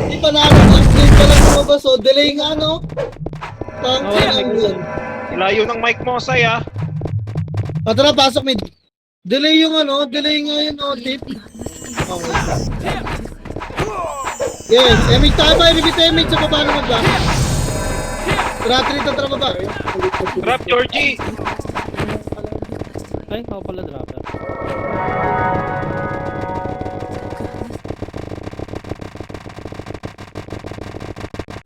Hindi pa nakaka-explain pa lang lumabas o. Delay nga no? Tangin ang yun. Ilayo ng mic mo, Say, ah. Tara, pasok mid. Delay yung ano, delay nga yun o, tip. Okay. Yes, image tayo ba? Repeat image sa baba naman ba? Tara, tara baba. Drop, Georgie. Ay, ako pala dropper.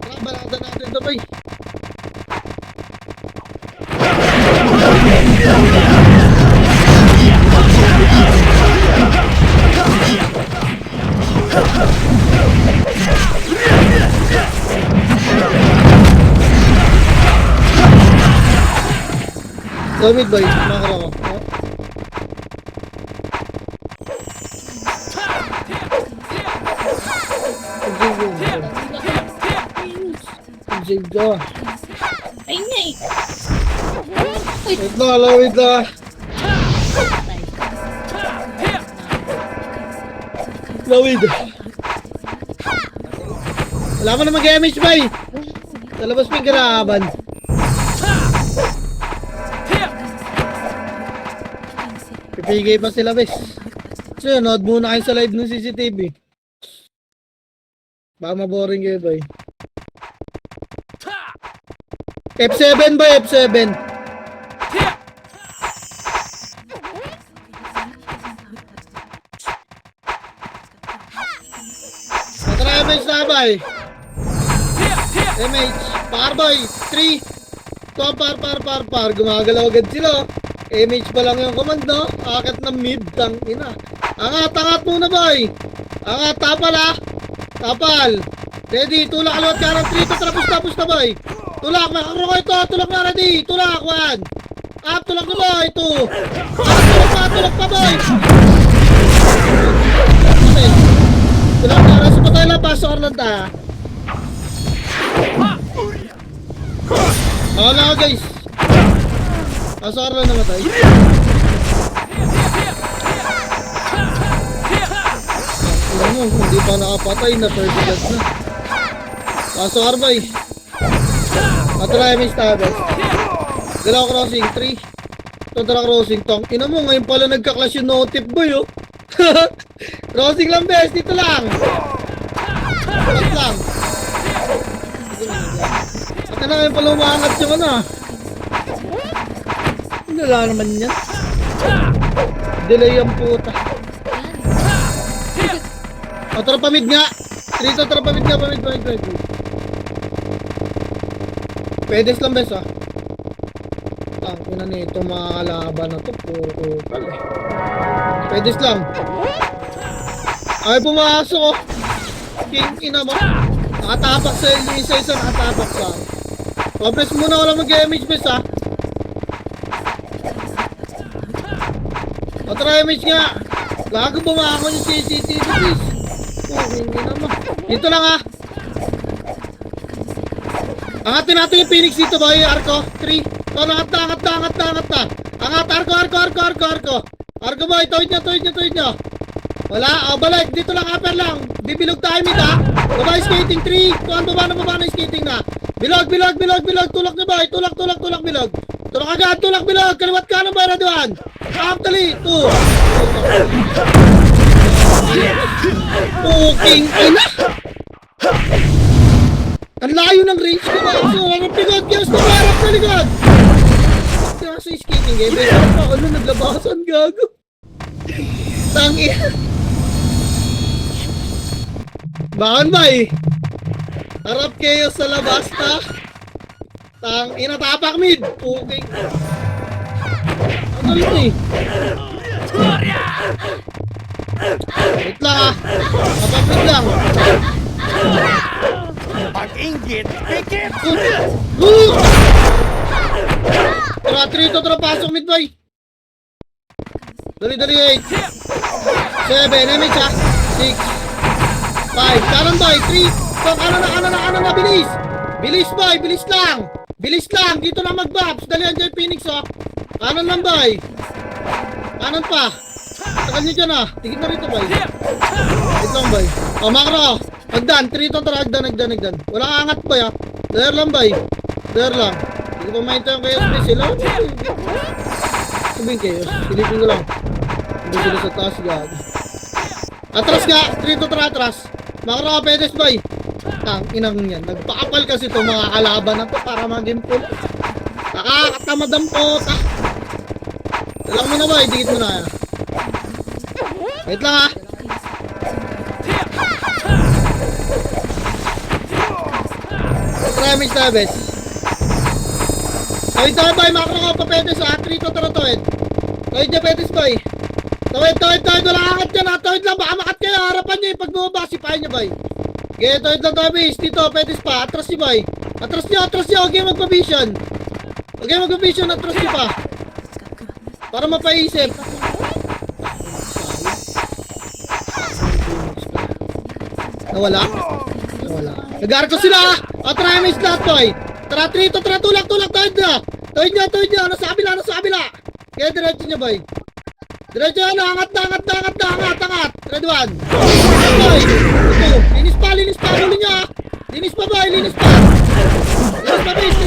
Tara, balada natin ito ba? Gamit ba yun? Makara ko. Jiga. Ay, ngay. Wait na, wait na. Lawid. Wala mo na mag-damage ba eh. Sa labas may garaban. Pipigay pa sila bes. So yun, nood muna kayo sa live ng CCTV. Baka maboring kayo ba eh. F7 ba? F7. Patry MH na ba eh. MH. Parboy. 3. Ito par. Gumagalaw agad sila. MH pa lang yung command no. Akit ng mid. Tang ina. Angat muna boy. Angat. Tapal ah. Tapal. Ready. Tulak alawat ka ng 3. Tapos na boy. Tulak. Makakaro ko ito. Tulak na ready. Tulak. 1. Up. Tulak na boy. 2. Tulak pa boy. Tulak na. Raso pa tayo lang. Pasok lang tayo. Wala ka guys. Pasok lang namatay. Ano, hindi pa nakapatay na 30 deaths na. Pasok arbay. Matry miss tayo guys. Dalaw crossing 3. Dalaw crossing tong. Ina mo ngayon pala nagka-clash yung notif boy oh. Crossing lang best. Dito lang. Cut lang. At na ngayon pala umaangat yung ano ah. Wala naman yan. Delay ang puta. O tara pamid nga. Trito tara pamid nga. Pamid. Pedes lang bes ah. Ang ina nito mga kalaban na to. Puro pala eh. Pedes lang. Ay pumasok oh. King ina mo. Nakatapak sa isa nakatapak sa. Pabres muna wala mag-image bes ah. O try image nga. Gago bumakon yung CCTV please. Hindi naman. Dito lang ha. Angatin natin yung Phoenix dito boy. Arko. 3. Ito angat na. Angat Arko. Arko boy. Tuwid nyo. Wala. O balik. Dito lang. Upper lang. Bibilog tayo mid ha. Baba skating 3. Tuwan baba na skating na. Bilog. Tulak na boy. Tulak bilog. Tulak agad. Tulak bilog. Kaliwat ka na boy. Raduan. Actually, 2. Puking ina. Ang layo ng range ko na. So, harap likod. Kiyos na harap na likod. Kaya sa skating game. May sarap pa. Ano, naglabasan gago. Tangin. Bakit ba eh? Harap kayo sa labas na. Tangin. Tapak mid. Puking. Ano rin eh? Wait lang ah. Mapapit lang. Pag-inggit, pikit! Tara, 3 to, tara, pasok mid boy. Dali, 8. 7, damage ha. 6. 5, kanan boy. 3. So, kanan na, bilis. Bilis boy, bilis lang. Bilis lang, dito na mag-bobs. Dali, Angel Phoenix oh. Kanan lang boy. Kanan pa. Tagal nyo dyan ah. Tigit na rito boy. Wait lang boy. O, makro. Hagdan, 3 to, tara, hagdan. Walang angat boy ah. There lang boy. There lang. Hindi ko pa maintain yung chaos please. Sila. Sabihin chaos. Silipin ko lang. Hindi sila sa taas gag. Atras nga. 3 to, tara, atras. Makro ka pedes boy. Tang inang yan. Nagpakapal kasi to mga kalaban na to para maging full. Nakakatamad ang pota. Talang mo na boy. Dikit mo na. Wait lang ha. Tremage na bes. Tawid tayo boy. Makro ka pa pedes ha. 3 to, tara tawid. Tawid niya pedes boy. Tawid. Wala angat yan ha. Tawid lang. Baka makat kayo. Harapan niyo yung pagbubaba. Sipahin niyo boy. Okay, tawid lang tayo bes. Dito, pedes pa. Atras niyo boy. Atras niyo. Huwag kayo magpa-vision. Atras niyo pa. Para mapaisip. Nawala. Nag-arco sila ha. O, try lahat boy. Tara, 3 to, tara, tulak. Tawid niya. Nasa kabila. Okay, diretso niya boy. Diretso na, angat. Red 1. Boy. Ito. Linis pa. Huli niya. Linis pa boy. Linis pa base.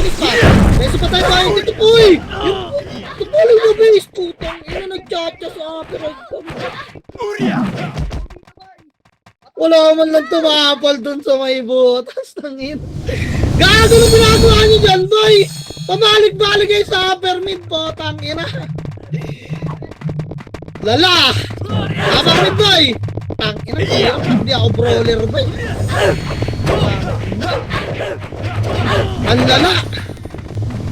Beso pa tayo boy. Dito boy. Ito pala yung base. Putang ina, nag-chatcha sa akin. Wala man lang tumapal dun sa may butas ng ina. Gago na ginagawa niyo dyan boy. Pabalik-balik kayo sa upper mid po. Tang ina. Lala! Habang mid boy! Tang ina, hindi ako brawler boy. Ang lala!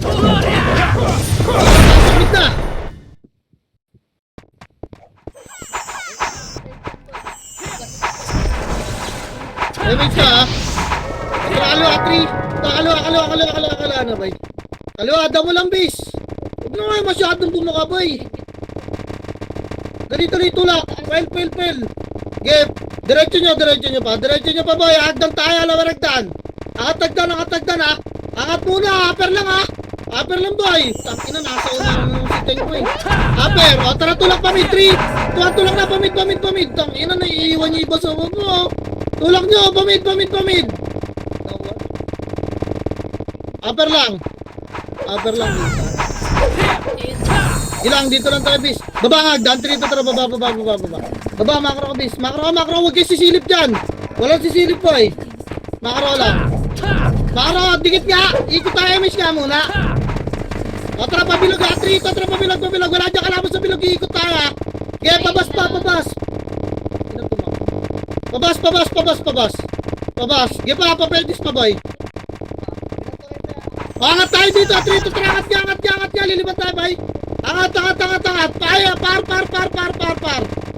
Habang mid na! Damage ka ha? Kaliwa 3. Kaliwa na boy. Kaliwa, damo lang base. Huwag na nga masyadong bumuka boy. Dali, tulak. Pel. Gep. Diretso nyo pa boy. Hagdan tayo, alawaragdan. Angat ha. Angat muna, upper lang ha. Upper lang boy. Tangina, nasa unang siteng ko eh. Upper. O, tara, tulak pa mid 3. Tulak na, pamid. Tangina, naiiwan nyo iba sa mo. Tulak nyo, pamid. Upper lang dito. Ilang dito lang tayo bis. Baba hagdan, 3 to, tara, baba. Baba, makro ka bis. Makro, huwag kayo sisilip dyan. Walang sisilip po eh. Makro lang. Makro, dikit nga. Ikot tayo, miss nga muna. O, tara, pabilog ha. 3 to, tara, pabilog. Wala dyan kalabas sa bilog, iikot tayo ha. Kaya, pabas. Pabas. Kaya pa, papeldis pa boy. Angat tayo dito, 3 to, tara, angat nga. Lilipat tayo boy. Angat. Paya, par.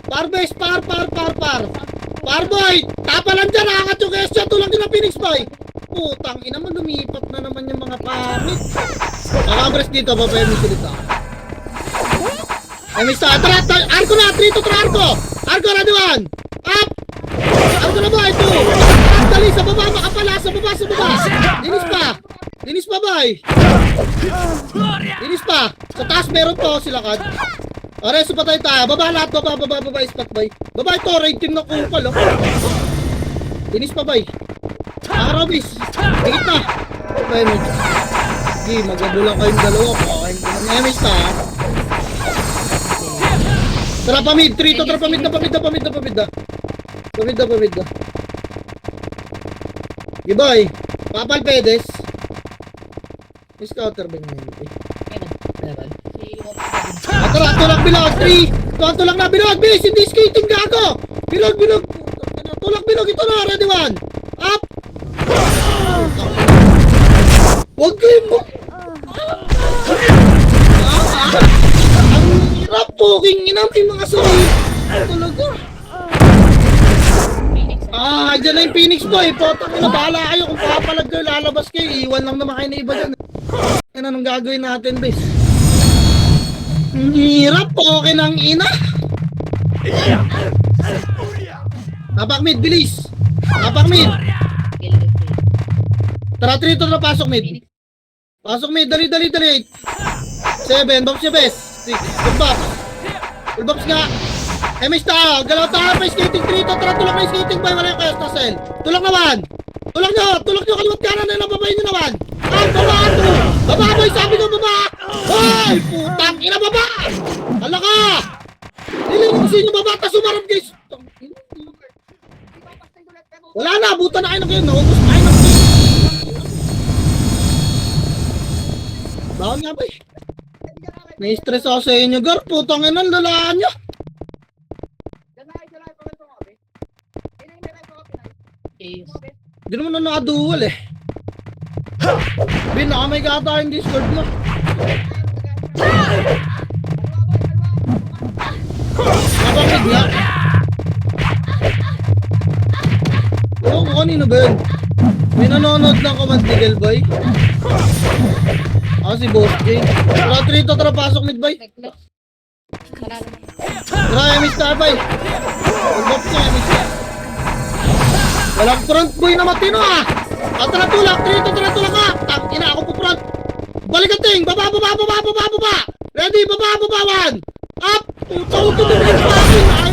Par base, par. Par boy. Tapalan dyan, angat yung kesya. Tulang din ang Phoenix boy. Putang ina mo, lumipat na naman yung mga pamit. Nakabres dito, papayamin ko dito. Ay, mister, tara, arko na, 3 to, tara, arko, ready 1. Up. Arko na boy, 2. Dali, sa baba, makapala, sa baba. Linis pa boy. Linis pa. Sa taas meron po sila kad. Areso pa tayo. Baba lahat. Baba spot boy. Baba ito. Rating na kupal. Linis pa boy. Akarabis. Higit na. Okay mo. Sige, magabulang kayong dalawa. Pakain ko ng emis na. Tara pamid. 3 to. Tara pamid na. Pamid na. Giboy. Papal pedes. Scouter ba yun? Tara, tulak bilog, 3. Tulak na bilog, bis, hindi skating gago. Bilog. Tulak bilog, ito na, ready 1. Up. Huwag kayo mo. Ang hirap. Puking ina, may mga sarili. Talaga. Phoenix. Dyan na yung Phoenix boy. Potang ina, bahala kayo kung papalag kayo, lalabas kayo. Iwan lang naman kayo na iba dyan. Ano nang gagawin natin, bes? Ang hirap, okay ng ina. Tapak mid, bilis. Tapak mid. Kill. Tara, trito na pasok mid. Pasok mid, dali. 7, box niya, bes. 6, full box. Full box nga. MS tayo, galaw tayo pa skating trito. Tara, tulak na yung skating boy, wala yung kaya stasel. Tulak naman. Tulak nyo, kaliwat kanan na nababayin nyo naman. Baba to. Baba boy, sabi ko baba. Hoy, putang ina, baba. Hala ka. Nililimusin nyo baba, tas umarap guys. Wala na, abutan na kayo na kayo. Naubos na kayo ng team. Bawal nga ba eh. Na-stress ako sa inyo, gar. Putang ina, lalaan nyo. Yes. Hindi naman na nakadual eh. Bin, nakamay ka ata yung Discord mo. Napakid nga. Oo, kung kanino ba yun? May nanonood ng Command Miguel boy. Si Boss J. Tara, trito, tara, pasok mid boy. Tara, MS Star boy. Hold up niya, MS Star. Walang front boy na matino ah. Tara, tulak, trito, tara, tulak ka. Ina, ako po front. Balikating, baba. Ready, baba, one. Up, tawag to the next fucking ay.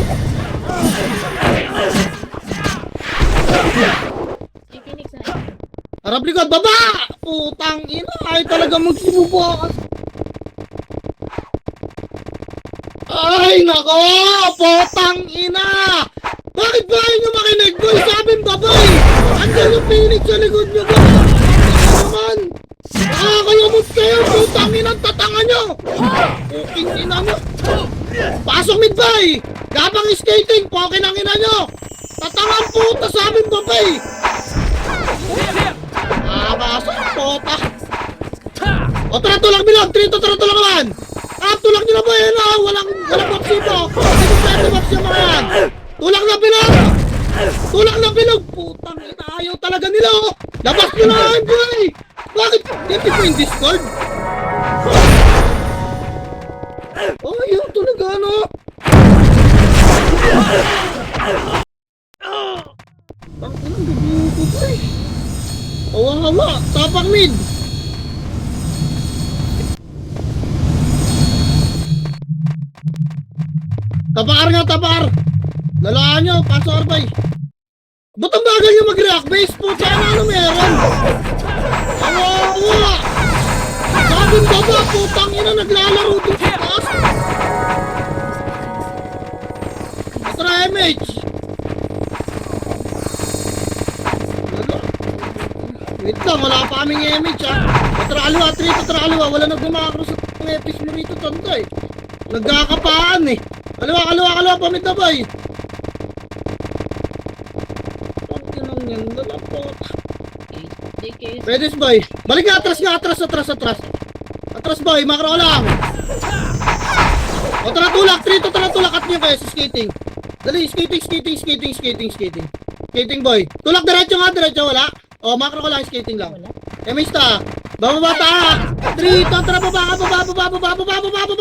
Si Phoenix na. Harap likod, baba! Putang ina, ay talaga magsibubukas. Ay, nako! Putang ina! Bakit ba nyo makinig, boy? Sabi mo, babay! Andiyan yung Phoenix sa likod nyo, ba? Ano naman? Nakakayamot kayo, putang ina, tatanga nyo! Puking ina nyo! Pasok mid, bay! Gabang skating, pokin ang ina nyo! Tatangan puta, sabi mo, babay! Pasok, puta! O, tara, tulak bilog! Trito, tara, tulak naman! Tulak nyo na ba yun, ah? Walang box dito! Hindi pwede box yung mga yan! Tulak na bilog! Tulak na bilog! Putang ina, ayaw talaga nila, oh! Labas nyo na lang, boy! Bakit? Hindi ko yung Discord? Oh, ayaw talaga, ano? Ang ina, bubuko ko eh! Hawa-hawa! Tapak mid! Tapakar nga, tapakar! Lalaan nyo, pasok arbay! Ba't ang bagal nyo mag-react base? Puta na ano meron? Hawa-hawa! Sabing baba, putang ina, naglalaro dito sa taas! Tara, MH! Wait lang, wala pa kaming MH ha. Tara aliwa, trito, tara aliwa. Wala nagmamakro sa mga epis mo rito, tanda eh. Nagkakapaan eh. Kaliwa, pamit na bay. Pagkin lang yan, dala po. DK. Pwede bay. Balik nga, atras. Atras bay, makro ko lang. O tara tulak, trito, tara tulak. At nyo kayo sa skating. Dali, skating. Skating boy. Tulak diretso nga, wala. O, makro ko lang, skating lang. Wala. Emista, bababa ta! Trito, tara, baba,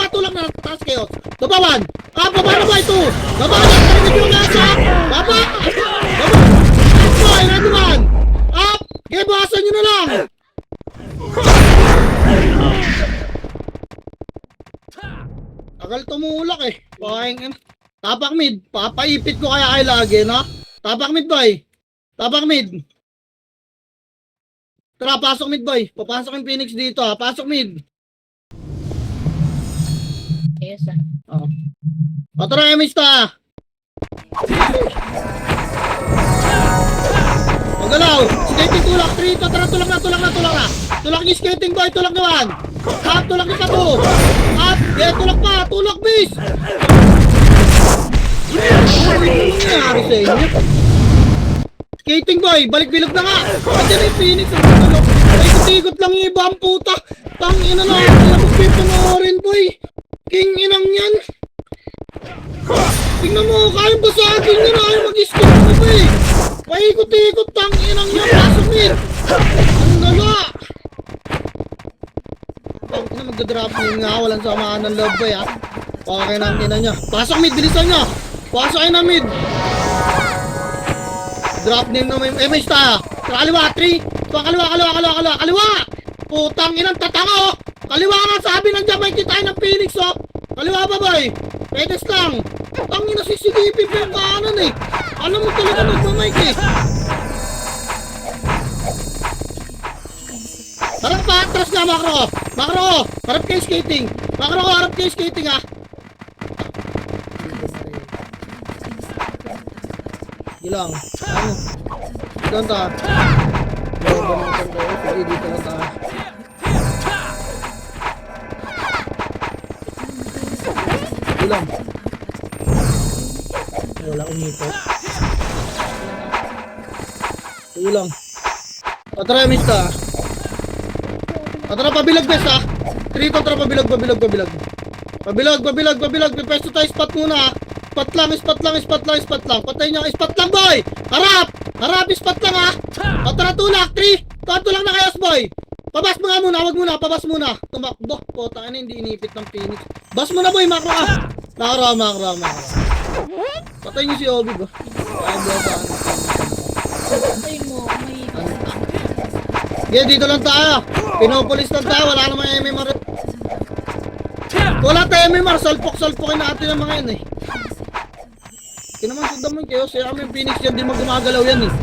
tulak na, taas kayo. Babawan! Baba na ba ito? Baba na, tarinig yung nasa! Baba! Boy, ready man! Up! Okay, bawasan nyo na lang! Tagal tumulak eh. Tapak mid, papaipit ko kaya kayo lagi, no? Tapak mid, boy. Tapak mid. Tara, pasok mid boy. Papasok yung Phoenix dito ha. Pasok mid. Yes, ah. Oh. O tara, Emista. O galaw. Skating tulak. Trito. Tara, tulak na. Tulak niyo skating boy. Tulak naman. Up, tulak niyo pa to. Up. Yeah, tulak pa. Tulak, bis. Ano nangyari sa inyo? Skating boy, balik bilog na nga. Andiyan yung Phoenix. Ay, kutikot lang yung iba ang puta. Tangina na. Kaya magpipanoorin boy. King inang yan. Tingnan mo, kaya ba sa akin yun? Ayaw mag-skip mo ba eh. Paikot-ikot, tanginang niya. Pasok mid. Ang lala. Tangina, magdadrop yun nga. Walang samaan ng love ba eh, ha? Okay na ang ina niya. Pasok mid, bilisan niya. Pasok kayo na mid. Drop name na may MH tayo. Kaliwa, 3. Kaliwa. Putang inang tatanga, oh. Kaliwa nga, sabi ng Jamaica tayo ng Phoenix, oh. Kaliwa ba, boy? Pedes lang. Tangina, sisigipin pa yung kanan, eh. Alam mo talaga nagmamike, eh. Harap pa, atras na, Makro. Makro, harap kayo skating. Makro, harap kayo skating, ha. Gilang. Ano? Doon ta. Sige, dito lang ta. Gilang. Wala umipot. Gilang. Atara, mista. Atara, pabilag, bes, ha. Trito, atara, pabilag. Pabilag. Pepesto tayo, spot muna, ha. Spot lang. Patay niya, spot lang, boy! Harap, spot lang, ha! O, tara, tulak, 3! Tulak na kayos, boy! Pabas mo nga muna, wag muna, pabas muna! Tumakbo, putang ina, hindi inipit ng Phoenix. Bas mo na, boy, makro ka! Makro. Patay niyo si Obi, ba? Ay, blasa, Patay mo, may... Yeah, dito lang tayo! Pinopolis lang tayo, wala namang MMR. Wala tayo MMR, salpok-salpokin natin ang mga yan, eh. Kinaman sa damay kayo, siya kami yung Phoenix yan, di magumagalaw yan eh.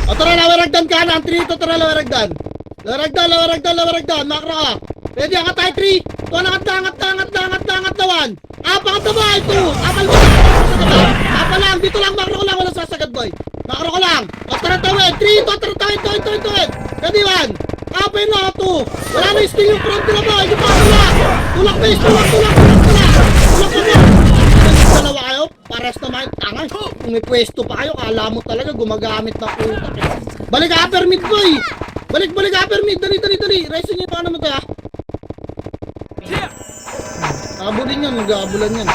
O tara, lawaragdan ka na, 3 to, tara, lawaragdan, makro ka. Ready, angat tayo, 3, to, angat na 1, pangat na ba, 2, apal mo na, apal lang, dito lang, makro ko lang, walang sasagad, boy. Makro ko lang, o tara, tawid, 3, to, tara, tawid, ready, 1, apay na, 2, wala na yung sting yung front nila, boy, di pa, tulak base, tulak na ba? Dalawa kayo, pares naman, tangay. Kung may pwesto pa kayo, kala mo talaga gumagamit ng utak eh. Balik upper mid, boy! Balik upper mid, dali. Rise nyo yung paano mo tayo, ha? Abulin yan, mag-aabulan yan.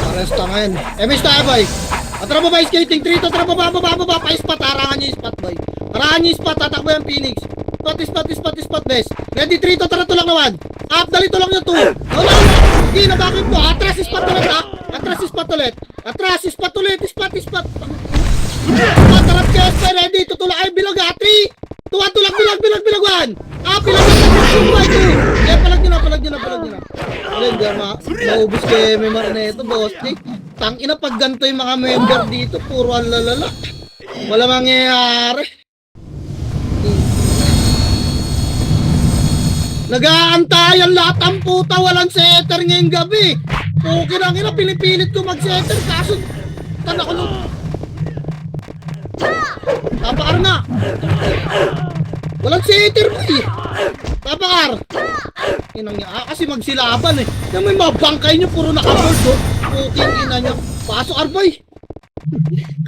Pares tangayan. MS tayo, boy! Atara ba skating, 3 to, atara baba, pa-spot, harangan nyo yung spot, boy. Harangan nyo yung spot, tatakbo yung Phoenix. Spot, best. Ready, 3 to, tara tulak naman. Up, dali tulak nyo 2. Wala. Hindi na bakit mo. Atras spot ulit, ha. Spot ulit. Spot. Tarap kayo, spy, ready. Tutulak kayo, bilog, ha. 3. Tulak, bilag, 1. Bilag, 2. Eh, palag nyo na. Alin, diyan, maubos kayo member na ito, boss. Tangina, pag ganito yung mga member dito, puro ang lalala. Wala mangyayari. Nag-aantayan lahat ang puta, walang setter ngayong gabi. Okay lang ina, pinipilit ko mag-setter, kaso tanda ko nung tapakar na. Walang setter mo eh. Tapakar. Inang niya, kasi magsilaban eh. Yan may mga bangkay nyo, puro naka-board oh. Okay, ina niya. Pasok Arboy.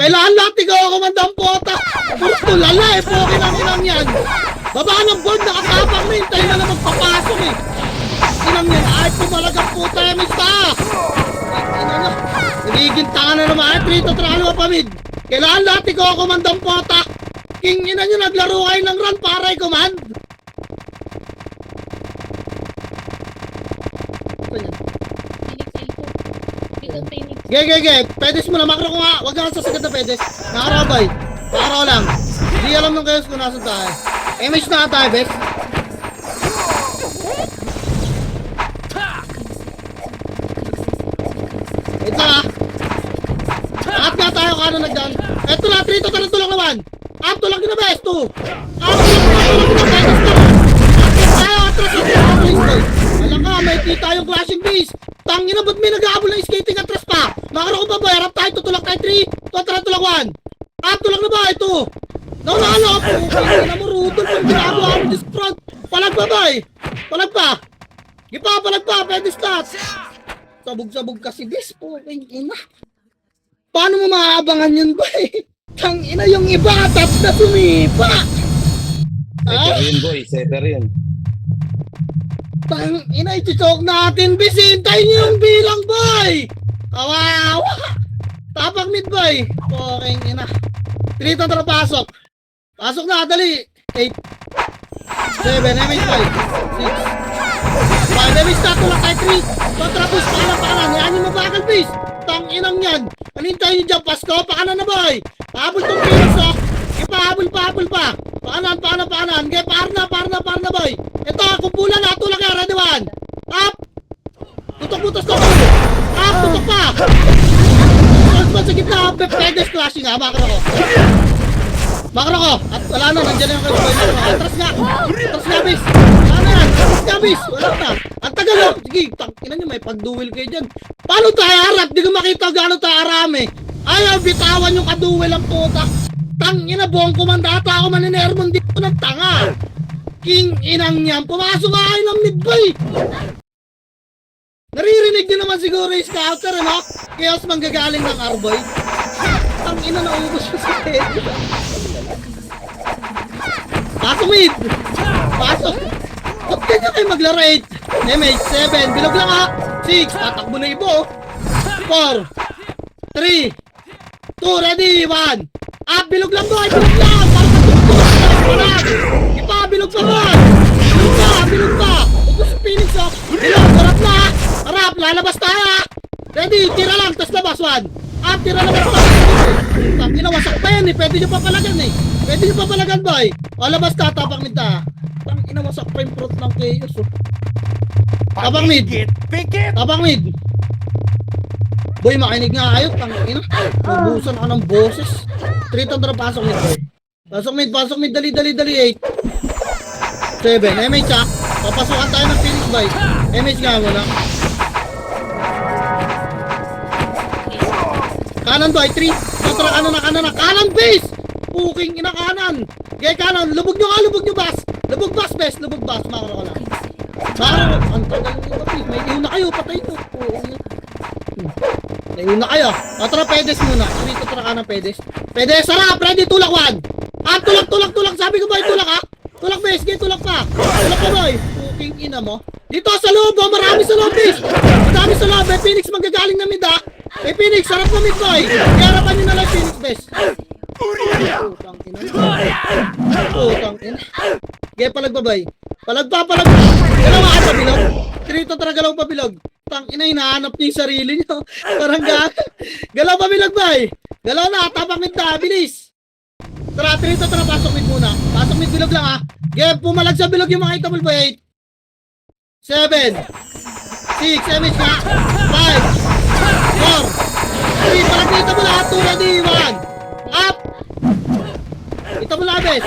Kailangan lahat ikaw ako mandang pota. Puro tulala eh, okay lang inang yan. Baba ng board, nakatapang na, hintayin na magpapasok eh. Inang yan, ay pumalagang puta yung mista. Ina na, nagiging tanga na naman, 3 to 3 pa mid. Kailangan lahat ikaw ako mandang pota. King ina nyo, naglaro kayo ng run para i-command. Ge, pedes mo na, makro ko nga. Huwag na sasagad na pedes. Nakarabay. Makro ko lang. Hindi alam nung kayo kung nasan tayo. Image na tayo, Bes. Wait lang, ha. Angat nga tayo kano nagdaan. Eto na, 3 to, tulak naman. Up, tulak nyo na, Bes. 2. Up, tulak nyo na, Bes. Tayo, atras. Alam ka, may kita yung clashing base. Tangina, ba't may nag-aabol ng skating atras pa? Makaro ko pa ba? Harap tayo, tutulak tayo 3. Tulak 1. Up, tulak na ba? Ito. Naunalo po. Kaya na mo, Rudol. Pag ginagawa mo this front. Palag pa ba eh? Palag pa. Palag pa. Pwede stats. Sabog-sabog kasi this po. Ina. Paano mo maaabangan yun ba eh? Tangina yung iba. Tap na sumipa. Setter yun, boy. Setter yun. Tang ina, iti-choke natin, bis. Hintayin niyo yung bilang, boy. Kawawa. Tapang mid, boy. Poking ina. Trito, tara, pasok. Pasok na, dali. 8. 7, MH, 5. 6. 5, MH, tato lang tayo, 3. Kontra, push, pakanan. Yan yung mabagal, bis. Tang inang yan. Anintayin niyo dyan, Pasko. Pakanan na, boy. Pahabol tong Phoenix, oh. Ipahabol pa. Pakanan. Kaya par na, boy. Ito, kumpulan na. Tulak yan, ready one. Up. Tutok-butos ko. Up, tutok pa. Sa gitna, pedes clashing, ha. Makro ko. At wala na, nandiyan na yung kayo, boy. Atras nga, bis. Wala na. Ang tagal, oh. Sige, tangkinan nyo, may pag-duel kayo dyan. Paano tayo harap? Di ko makita gano'n tayo arami. Ayaw, bitawan yung kaduel ang putak. Tangina, buong kumandata ako maninermon dito ng tanga. King inang niyan, pumasok ka kayo ng midboy. Naririnig din naman siguro yung scouter, ano? Chaos manggagaling ng Arboy. Tangina, naubos siya sa head. Pasok mid. Ba't kanya kayo maglaro 8? MH, 7, bilog lang, ha? 6, tatakbo na ibo. 4, 3, 2, ready, 1. Up, bilog lang, boy! Bilog lang! Para matutulog! Ipa, bilog pa, boy! Bilog pa! Ito si Phoenix, oh! Bilog, harap na! Harap, lalabas tayo, ha! Ready, tira lang, tas labas, 1. Up, tira lang, tangina, wasak pa yan, eh! Pwede nyo papalagan, boy! O, labas ka, tapak mid ta. Tangina, wasak pa yung fruit ng chaos, oh! Tapak mid! Pikit! Tapak mid! Boy, makinig nga kayo, tangina. Mabusan ka ng boses. 3 tandra, pasok mid, boy. Pasok mid, dali, 8. 7, MH, ha? Papasukan tayo ng Phoenix, boy. MH nga muna. Kanan, boy, 3. Kontra, kanan, kanan, base! Puking ina, kanan. Gaya kanan, lubog nyo, bas. Lubog bas, makro ka lang. Ang tagal nyo, papi. May iho na kayo, patay nyo. Nauna kayo. O, tara, pedes muna. Dito, tara ka ng pedes. Pedes, sarap! Ready, tulak 1. Ah, tulak. Sabi ko ba, tulak, ha? Tulak, bes. Tulak pa, boy. Puking ina mo. Dito, sa loob, oh. Marami sa loob, bes. Madami sa loob. May Phoenix manggagaling na mid, ha? May Phoenix, sarap na mid, boy. Harapan nyo na lang, Phoenix, bes. Putang ina. Gaya, palag, Palag. Galaw ka pa, bilog. Trito, tara, galaw pa, bilog. Tang ina, hinahanap niya yung sarili niyo. Parang galaw pa, bilog, boy. Galaw na, tapak mid na, bilis. Tara, Trito, tara, pasok mid muna. Pasok mid, bilog lang, ha. Gaya, pumalag sa bilog yung mga itable, boy. 8, 7, 6, MH na. 5, 4, 3, palag dito mo lahat. 2, ready, 1. Up. Ito mo lahat, bes.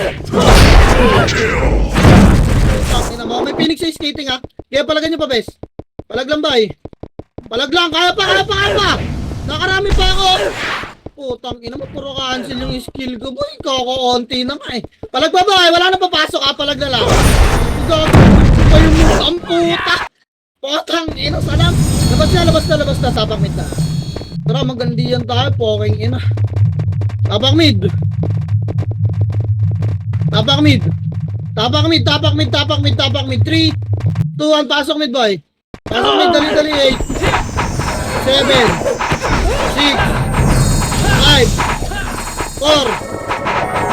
May Phoenix sa skating, ha. Kaya palagan nyo pa, bes. Palag lang, bay. Palag lang. Kaya pa. Nakarami pa ako. Putang ina mo, puro cancel yung skill ko, boy. Koko-onti na nga, eh. Palag pa, bay. Wala na papasok, ha. Palag na lang. Gagawin pa yung mukang puta. Putang ina, salam. Labas na. Tapak mid na. Tara, magandiyan tayo. Poking ina. Tapak mid. 3, 2, 1, pasok mid, boy. Pasok mid, dali, 8, 7, 6, 5, 4,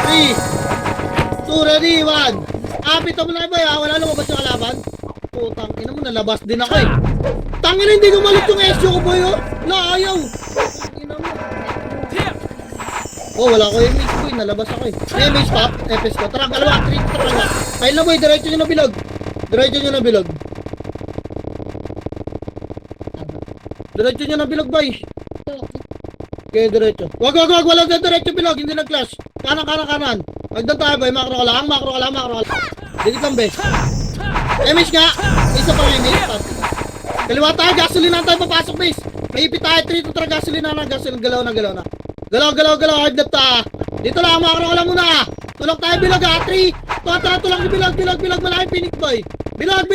3, 2, ready, 1. Apit mo na, boy, ha? Wala lumabas yung kalaban. Putang ina mo, nalabas din ako, eh. Tangina, hindi gumalit yung SU ko, boy, oh. Ayaw. Ina mo. Oh, wala ko yung mix, boy. Nalabas ako, eh. May mix pop, FS ko. Tara, kalawa, 3, tara. Kaya na, boy, diretso nyo na bilog. Diretso nyo na bilog, boy. Okay, diretso. Wag. Wala na diretso bilog. Hindi nag-clash. Kanan. Magdan tayo, boy. Makro ka lang. Dikit lang, bes. MH nga. Isa pa rin, kaliwa tayo. Gasolina tayo papasok, bes. Maipit tayo. 3 to 3 gasolina na. Galaw na. Galaw. Hard left ta. Dito lang. Makro ka lang muna. Tulak tayo, bilog, ha. 3. Tulak ni bilog. Malaki Phoenix, boy. Bilog.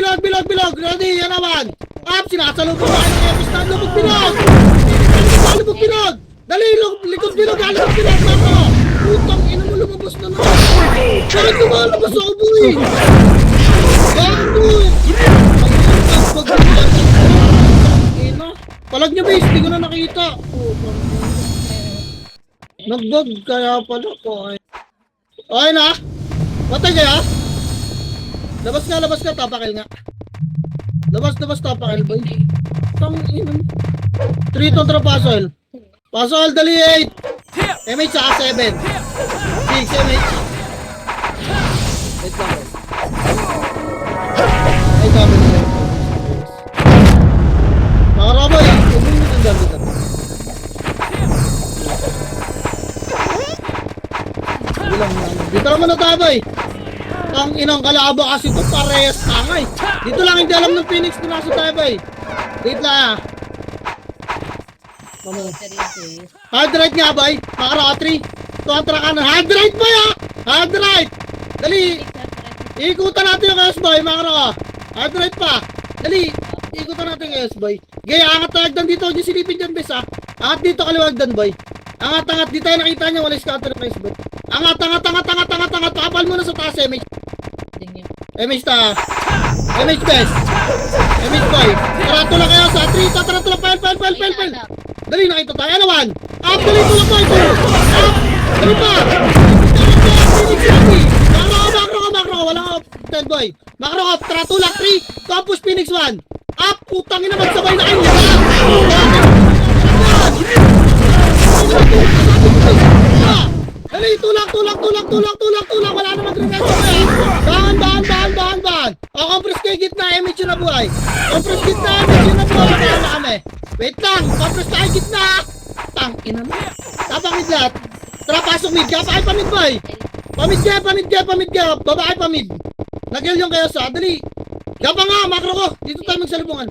Ready, yan naman. Up, sinasalubog na kayo ng episode. Lubog bilog. Dali, likod bilog. Mako. Putang ina mo, lumabas na naman. Bakit lumalabas ako, boy? Gago. Palag nyo base, di ko na nakita. Nagbag kaya pala ko. Okay na? Patay kaya? Labas ka, tapakil nga. Labas, tapakil boy. Tang ina. 3 to trapasol. Pasol, dali 8. MH saka 7. 6 MH. Wait lang. Ay, sabi nila. Mga Raboy, huwag mo yung dami ka. Bilang lang. Dito naman na tayo, boy. Ang inang kalaba kasi ito, parehas tangay. Dito lang hindi alam ng Phoenix kung nasa tayo, boy. Wait lang, Mamo. Hard right nga, boy. Makara 3. Tuwantra ka na. Hard right, boy, ha? Hard right. Dali. Ikutan natin yung S-boy, makara ka. Hard right pa. Dali. Ikutan natin yung S-boy. Gaya, angat na agdan dito. Huwag yung silipin dyan, bes, ha? Angat dito, kaliwagdan, boy. Angat. Di tayo nakita niya. Wala yung scatter ng S-boy. Angat. Kapal muna sa taas, MH. MH ta. MH best. MH boy. Tarato lang kayo sa 3. Tarato lang. Pile. Dali, nakita tayo. Alawan. Up, dali tulak boy. Up. Dali pa. Makro. Walang up. 10 boy. Makro up. Tarato lang 3. Tapos Phoenix 1. Up. Putangin naman sabay na kayo. Dali, tulak. Wala na magre-resto kaya. Bahan. O, compress kayo gitna, MH yung nabuhay. Compress gitna, MH yung nabuhay. Bahan na kami. Wait lang, compress tayo gitna. Tang, ina mo. Tapang mid lahat. Tara, pasok mid. Kapakay pa mid, boy. Pamid ka. Babae pa mid. Nag-heal yung kayo sa. Dali. Gapa nga, makro ko. Dito tayo magsalubungan.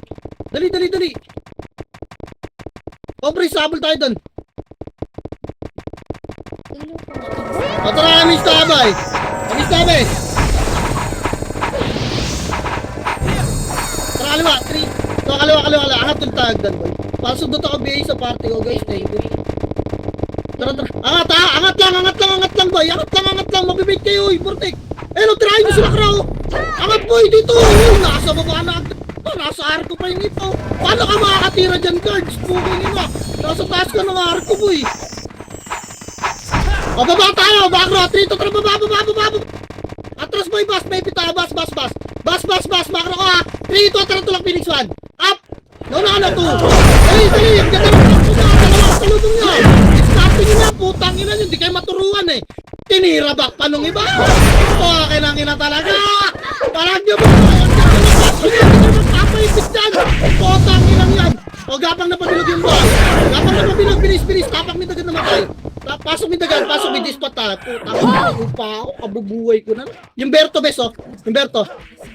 Dali. Compress, sabol tayo dun. O, tara, amis tabay. Tara, kaliwa, 3. So, kaliwa. Angat yung tag dan, boy. Pasok doon ako BA sa party ko, guys. Thank you. Tara. Angat lang, boy. Angat lang. Mabibait kayo, Vortex. No, try nyo sila, Crow. Angat, boy, dito. Nasa baba na. Nasa arko pa yung ito. Paano ka makakatira dyan, guards? Booking nyo. Nasa taas ka ng arko, boy. O, baba tayo, bakro, 3 to 3, baba. Atras boy, bas, may pita, bas, makro ka, 3 to 3 lang, Phoenix 1, up, no, 2, dali, ang ganda ng dalawa, salubong nyo, starting nyo na, putang ina nyo, di kayo maturuan eh, tinira back pa nung iba, o, kinangina talaga, parang nyo ba, magpapaipit dyan, putang ina yan, o, gapang napabilog yung ball, bilis, tapak mi dagan namatay. Pasok mi dispot ta. Putang upa ako, kabubuhay ko na. Yung Berto bes oh.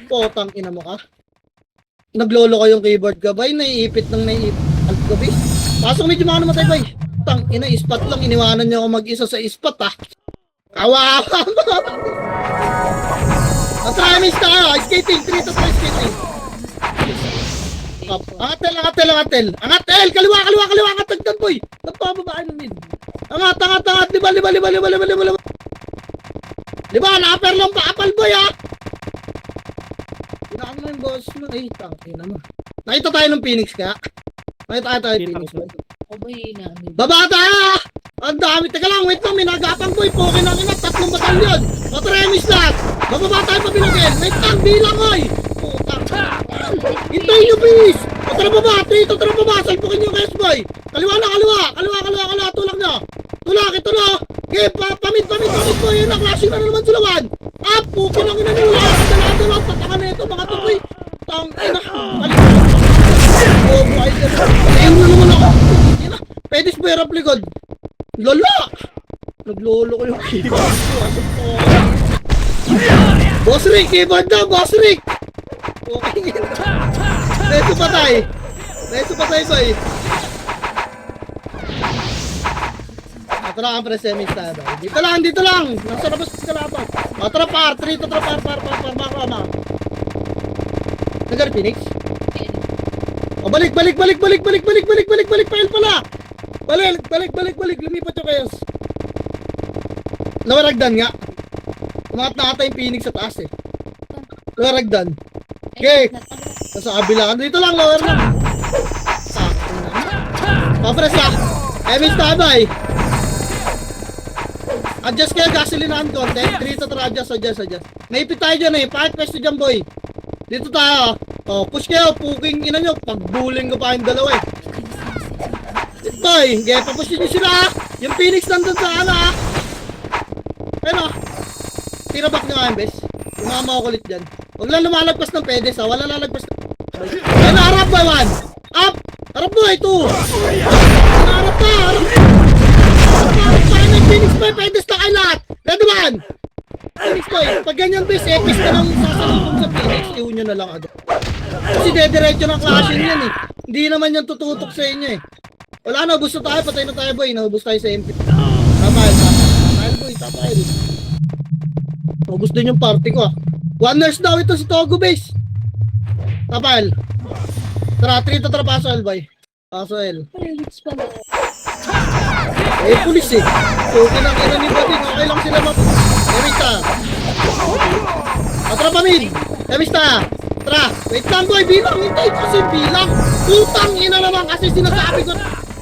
Putang ina mo ka. Naglolo ko yung keyboard ka bay, naiipit alt ko bes. Pasok medyo mga namatay bay. Putang ina, spot lang iniwanan niyo ako mag-isa sa spot ha. Kawawa mo. Atramis tayo, skating 3 to 3 skating. Angatel. Angatel, kaliwa, angatagdan boy. Nagpababaan ng mid. Angat. Liba. Liba, na-upper lang pa, apal boy ha. Tinaan mo yung boss mo. Ay, tangina mo. Nakita tayo ng Phoenix ka. Nakita tayo ng Phoenix mo. Baba tayo! Ang dami. Teka lang, wait lang. May nagapang boy. Poke ng ina. 3 batalyon. Patremis lahat. Bababa tayo pabilagin. Wait lang, bilang oy. Putang. Hintayin nyo, please! O, tara baba! Salpukin nyo yung S-boy! Kaliwa! Tulak nyo! Ito na! Okay, pamid po! Yun na, klase na naman sulawan! Pukin ang ina nyo! Dala! Tataka na ito, mga tupoy! Tang ina! Ayun na naman ako! Pedis boy, rap likod! Lala! Naglolo ko yung keyboard ko! Boss Rick! Keyboard na! Boss Rick! Okay. Reso patay boy. Ito lang ang presemix tayo boy. Dito lang. Nasa labas ka laban. Tara par. Mama. Nagar Phoenix. O balik. Pail pala. Balik. Lumipat yung kayos. Lawaragdan nga. Umangat na ata yung Phoenix sa taas eh. Lawaragdan. Okay. Nasa kabila. Dito lang, lower lang. Sakto na. Papres ka. Emis tabay. Adjust kayo, gasolinahan konti. Dito tara, adjust. Naipit tayo dyan eh. Park pwesto dyan, boy. Dito tayo. Oh, push kayo. Puking ina nyo. Pagbuling ko pa yung dalawa eh. Boy, okay, papush nyo sila ah. Yung Phoenix nandun sa ano ah. Ano? Tira back nyo nga yung bes. Yung mga makukulit dyan. Huwag lang lumalagpas ng pedes ha. Wala lalagpas ng... Ayun, harap boy, one. Up! Harap boy, two. Harap pa, harap. Harap pa, may Phoenix boy. Pedes na kayo lahat. Ready one. Phoenix boy. Pag ganyan bes, epis na lang sasalubong sa Phoenix. Iwan nyo na lang agad. Kasi dediretso ng clashing yan eh. Hindi naman yan tututok sa inyo eh. Wala na, ubus na tayo. Patay na tayo boy. Naubos tayo sa MP. Tapile boy, tapile. Ubus din yung party ko ah. One nurse daw ito si Togo base. Tapile. Tara, trito tara, paso L boy. Paso L. Palilis pala. Eh, pulis eh. So, kinakita ni Bating. Okay lang sila map. Emista. Tara pa mid. Emista. Tara. Wait lang boy. Bilang. Hintay kasi bilang. Putang ina naman kasi sinasabi ko.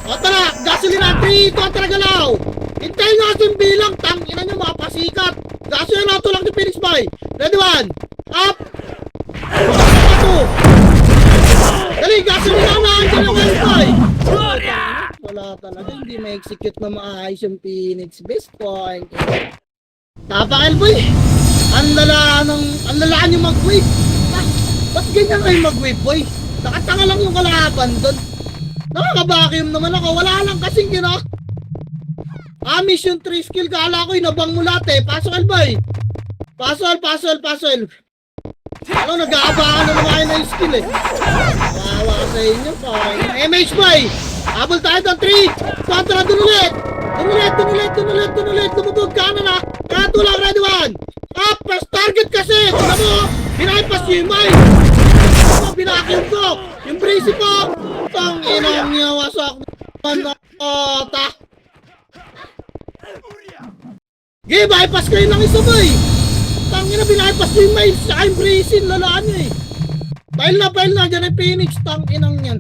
O tara. Gasolina. 3, 2, tara galaw. Hintay nga yung bilang. Tang ina nyo mga pasikat. Gasolina to lang ni Phoenix boy. Ready one. Up. Up. Dali. Gasolina na. Andiyan ang Phoenix boy. Wala talaga, hindi ma-execute na maayos yung Phoenix base point. Tapakal boy! Ang lalaan yung mag-wave. Ba't ganyan kayo mag-wave boy? Nakatanga lang yung kalaban doon. Nakaka-vacuum naman ako, wala lang kasing gina. Mission 3 skill, kala ko inabang mo lahat eh. Pasok boy! Pasol. Ano, nag-aabakan na naman na yung skill eh. Kawawa sa inyo, MH boy! Habol tayo ng 3! Kontra, dun ulit! Lumubog ka na na! Kato lang, ready one! Up! Press target kasi! Tignan mo! Binaypas nyo yung mine! Binakyum ko! Yung breezy po! Tang inang niya, wasak na ta! Okay, bypass kayo ng isa boy! Tang ina, binaypas nyo yung mine! Saka yung breezy, lalaan nyo eh! Pile na! Diyan yung Phoenix! Tang inang yan!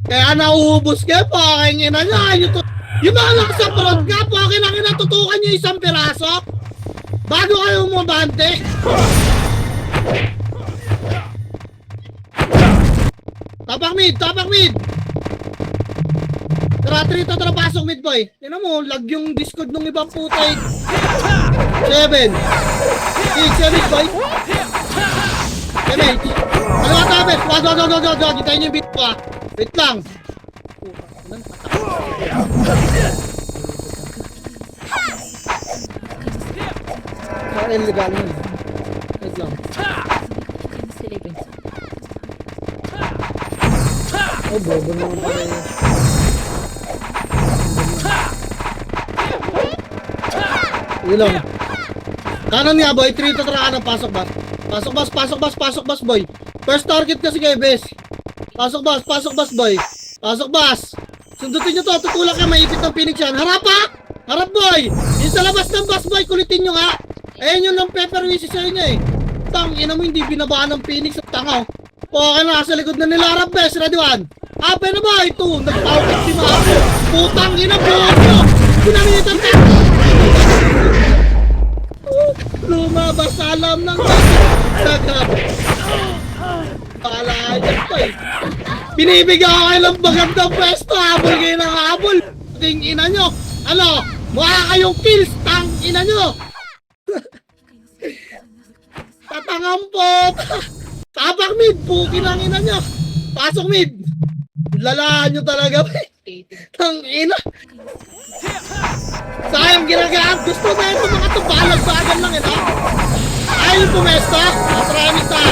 Kaya nauubos ka po, aking ina nyo. Yung mga nasa front ka po, aking ina, tutukan nyo isang piraso bago kayo umabante. Tapak mid. Tara, pasok mid boy. Tignan mo, lag yung discord nung ibang putay. 7 6 boy. MH. Dalawa tabet. Wag. Hintayin niyo yung beat ko ah. Wait lang. Illegal nun. Wait lang. Oh, bobo naman pala yun. Yun lang. Kanan niya boy. 3 to tara kanan. Pasok bas boy. First target kasi kay Bes. Pasok bas boy. Sundutin nyo to. Tutulak ka. Maipit ng Phoenix yan. Harap ha. Harap boy. Yung sa labas ng bus boy. Kulitin nyo nga. Ayun yung ng pepper wishes sa inyo eh. Tang ina mo hindi binabaan ng Phoenix at tangaw. Okay na. Sa likod na nila. Harap Bes. Ready one. Ape na ba? Ito. Nagpawag si Mako. Putang ina po. Pinamitan ka. Lumabas alam ng sagap. Pala dyan pa eh. Binibigyan ko kayo ng magandang pwesto. Habol kayo ng habol. Ting ina nyo. Ano? Mukha kayong kills. Tang ina nyo. Tatangam po. Tapak mid. Puki ng ina nyo. Pasok mid. Lalaan nyo talaga. Tang ina. Sayang ginagaan. Gusto na ito mga tubalag-bagan lang ito. Ayaw yung pumesta. Matramis na.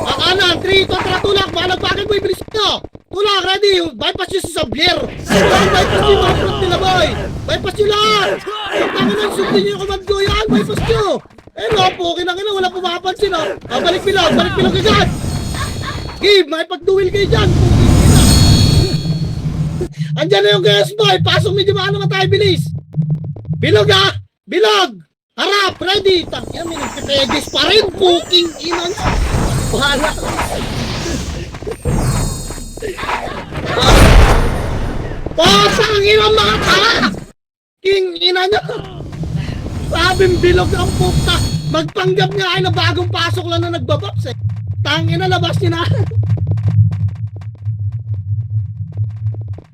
Makanan. 3, kontra tulak. Balag-bagan boy. Bilis nyo. Tulak. Ready. Bypass nyo si Sablier. Bypass nyo yung mga front nila boy. Bypass nyo lahat. Tangin ang sundin nyo yung command ko yan. Bypass nyo. Eh no. Pukin ang ina. Wala pumapansin no. Balik bilang agad. Give. Makipag-duel kayo dyan. Andyan na yung gas boy. Pasok medyo maano naman tayo. Bilis. Bilog ha. Bilog. Harap. Ready. Tangina may nagpipedis pa rin. Puking ina nyo. Wala. Pasang ina mga tanga! King ina nyo! Sabing bilog ang puta! Magpanggap nga ay na bagong pasok lang na nagbabaps eh. Tangina, labas nyo na.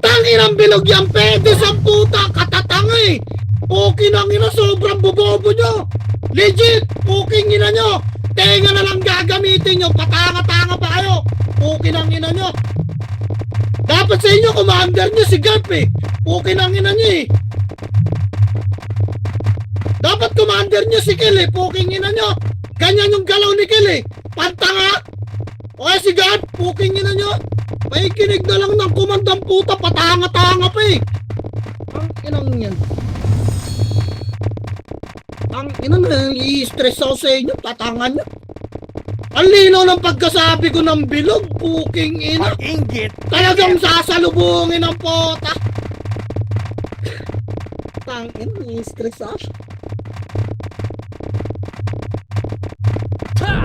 Tanginang bilog yan, pwede sa puta! Katatanga eh! Okay nang ina, sobrang bobobo nyo! Legit! Okay ina nyo! Tenga na lang gagamitin nyo! Patanga-tanga pa kayo! Okay nang ina nyo! Dapat sa inyo, commander nyo si Garp eh! Okay nang ina nyo eh! Dapat commander nyo si Kill eh! Puking ina nyo! Ganyan yung galaw ni Kill eh! Pantanga! Okay si Garp! Puking ina nyo! May kinig na lang ng kumandang puta! Patanga-tanga pa eh! Ang inang yan! Ang ina na, i-stress ako sa inyo! Tatangan nyo! Ang linaw ng pagkasabi ko ng bilog! Puking ina! Mag-inggit. Talagang sasalubungin ang pota! Tangin, i-stress ako.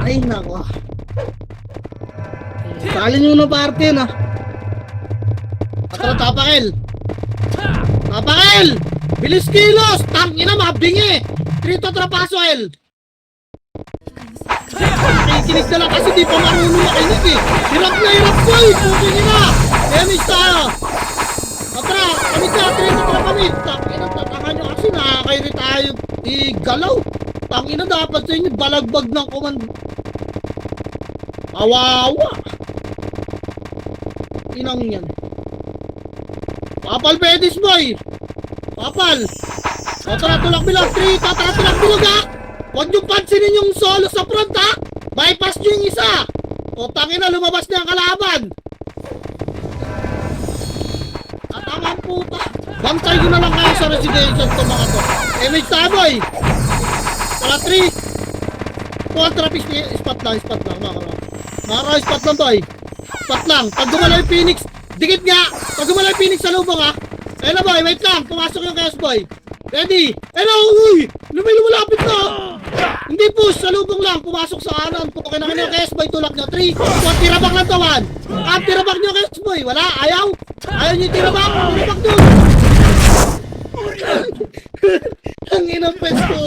Ay, nako. Sali nyo na party na. Atara, tapakil! Tapakil! Bilis kilos! Tangin na, mabingi! Trito trapaso, El! Nakikinig na lang kasi di pa marunong makinig eh! Hirap na hirap ko eh! Puking ina! Damage tayo! Atara, kami ka! Trito trapamit! Tangin na, tatangan nyo kasi nakakairi tayo igalaw! Tangin na, dapat sa inyo balagbag ng komando. Awawa! Inang yan. Papal pedis boy! Papal! O tara, tulak bilang 3! Tara, tulak bilang ha! Huwag nyo pansinin yung solo sa front ha! Bypass nyo yung isa! O tangin na, lumabas na ang kalaban! Tatangan puta! Bantay ko na lang kayo sa residential to mga to. Image tayo boy! Tara, 3! Contra spot lang mga spot lang boy! Spot lang! Pag gumalaw yung Phoenix, dikit nga! Pag gumalaw yung Phoenix sa lubong ha! Ayun na boy, wait lang! Pumasok yung Chaos boy! Ready! Hello! Uy! Lumilapit na! Hindi push! Sa lubong lang! Pumasok sa kanan! Okay na kayo Chaos boy! Tulak nyo! 3! 1! Tirabak lang tawan! Tirabak nyo Chaos boy! Wala! Ayaw! Ayaw nyo tirabak! Tirabak nyo! Ang inang pesto!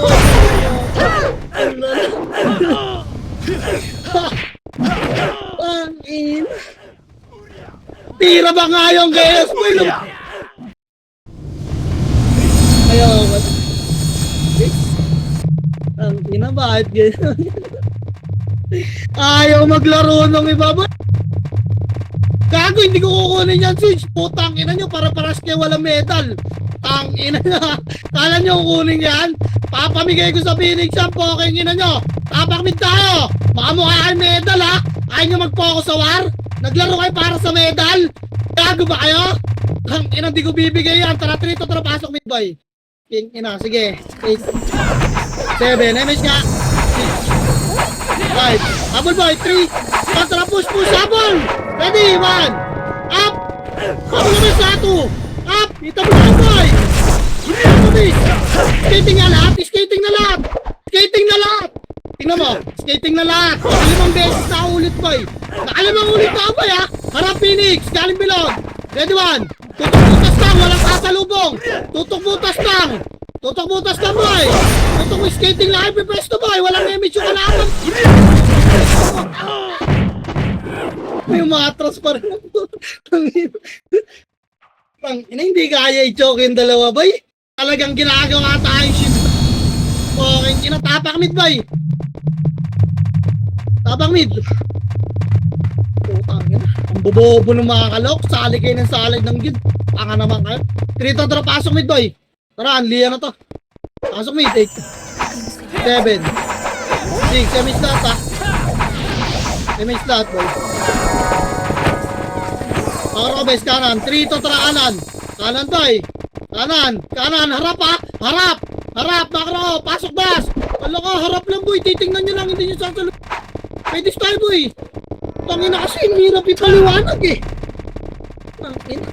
Ang in! Tira ba nga yung Chaos boy? Ayaw! Ang ina, bakit gano'n? Ayaw maglaro ng iba ba? Gago, hindi ko kukunin yan, Switch. Putang ina nyo, para paras kayo walang medal. Tang ina nyo. Kala nyo kukunin yan? Papamigay ko sa Phoenix ang poking ina nyo. Tapakmit tayo. Makamukha kayo medal ha. Ayaw nyo mag-focus sa war? Naglaro kayo para sa medal? Gago ba kayo? Tang ina, hindi ko bibigay yan. Tara, trito, tara, pasok mid boy. King ina, sige. 8 7, MS nga. 6 5, habol boy, 3 kontra, push, habol. Ready, 1 up. Habol naman sa 2 up. Ito mo lang boy. Skating na lahat. Skating na lahat. Tingnan mo, skating na lahat. 5 beses na ulit boy. Nakalimang ulit na boy ha. Harap Phoenix, galing bilog. Ready, 1 tutok-butas lang, walang sasalubong. Tutok-butas lang boy. Tutok mo, skating lang, ipipresto boy. Walang image yung kalaban. May umatras pa rin. Hindi kaya i-choke yung dalawa boy. Talagang ginagawa tayo shit. Okay, tapak mid boy. Tapak mid. Putang ina. Ang bobobo ng mga kalok. Sali kayo ng salig ng gid. Tanga naman kayo. Trito, tara, pasok mid boy. Tara, anliya na to. Pasok mid. 8 7 6, MS lahat ha. MS lahat boy. Pakaro bes, kanan. Trito, tara, kanan. Kanan boy. Kanan, harap ha. Harap, makro. Pasok bas. Wala ka, harap lang boy. Titingnan nyo lang, hindi nyo sasalubong. Pwede style boy. Tangina kasi, hirap ipaliwanag eh. Tangina.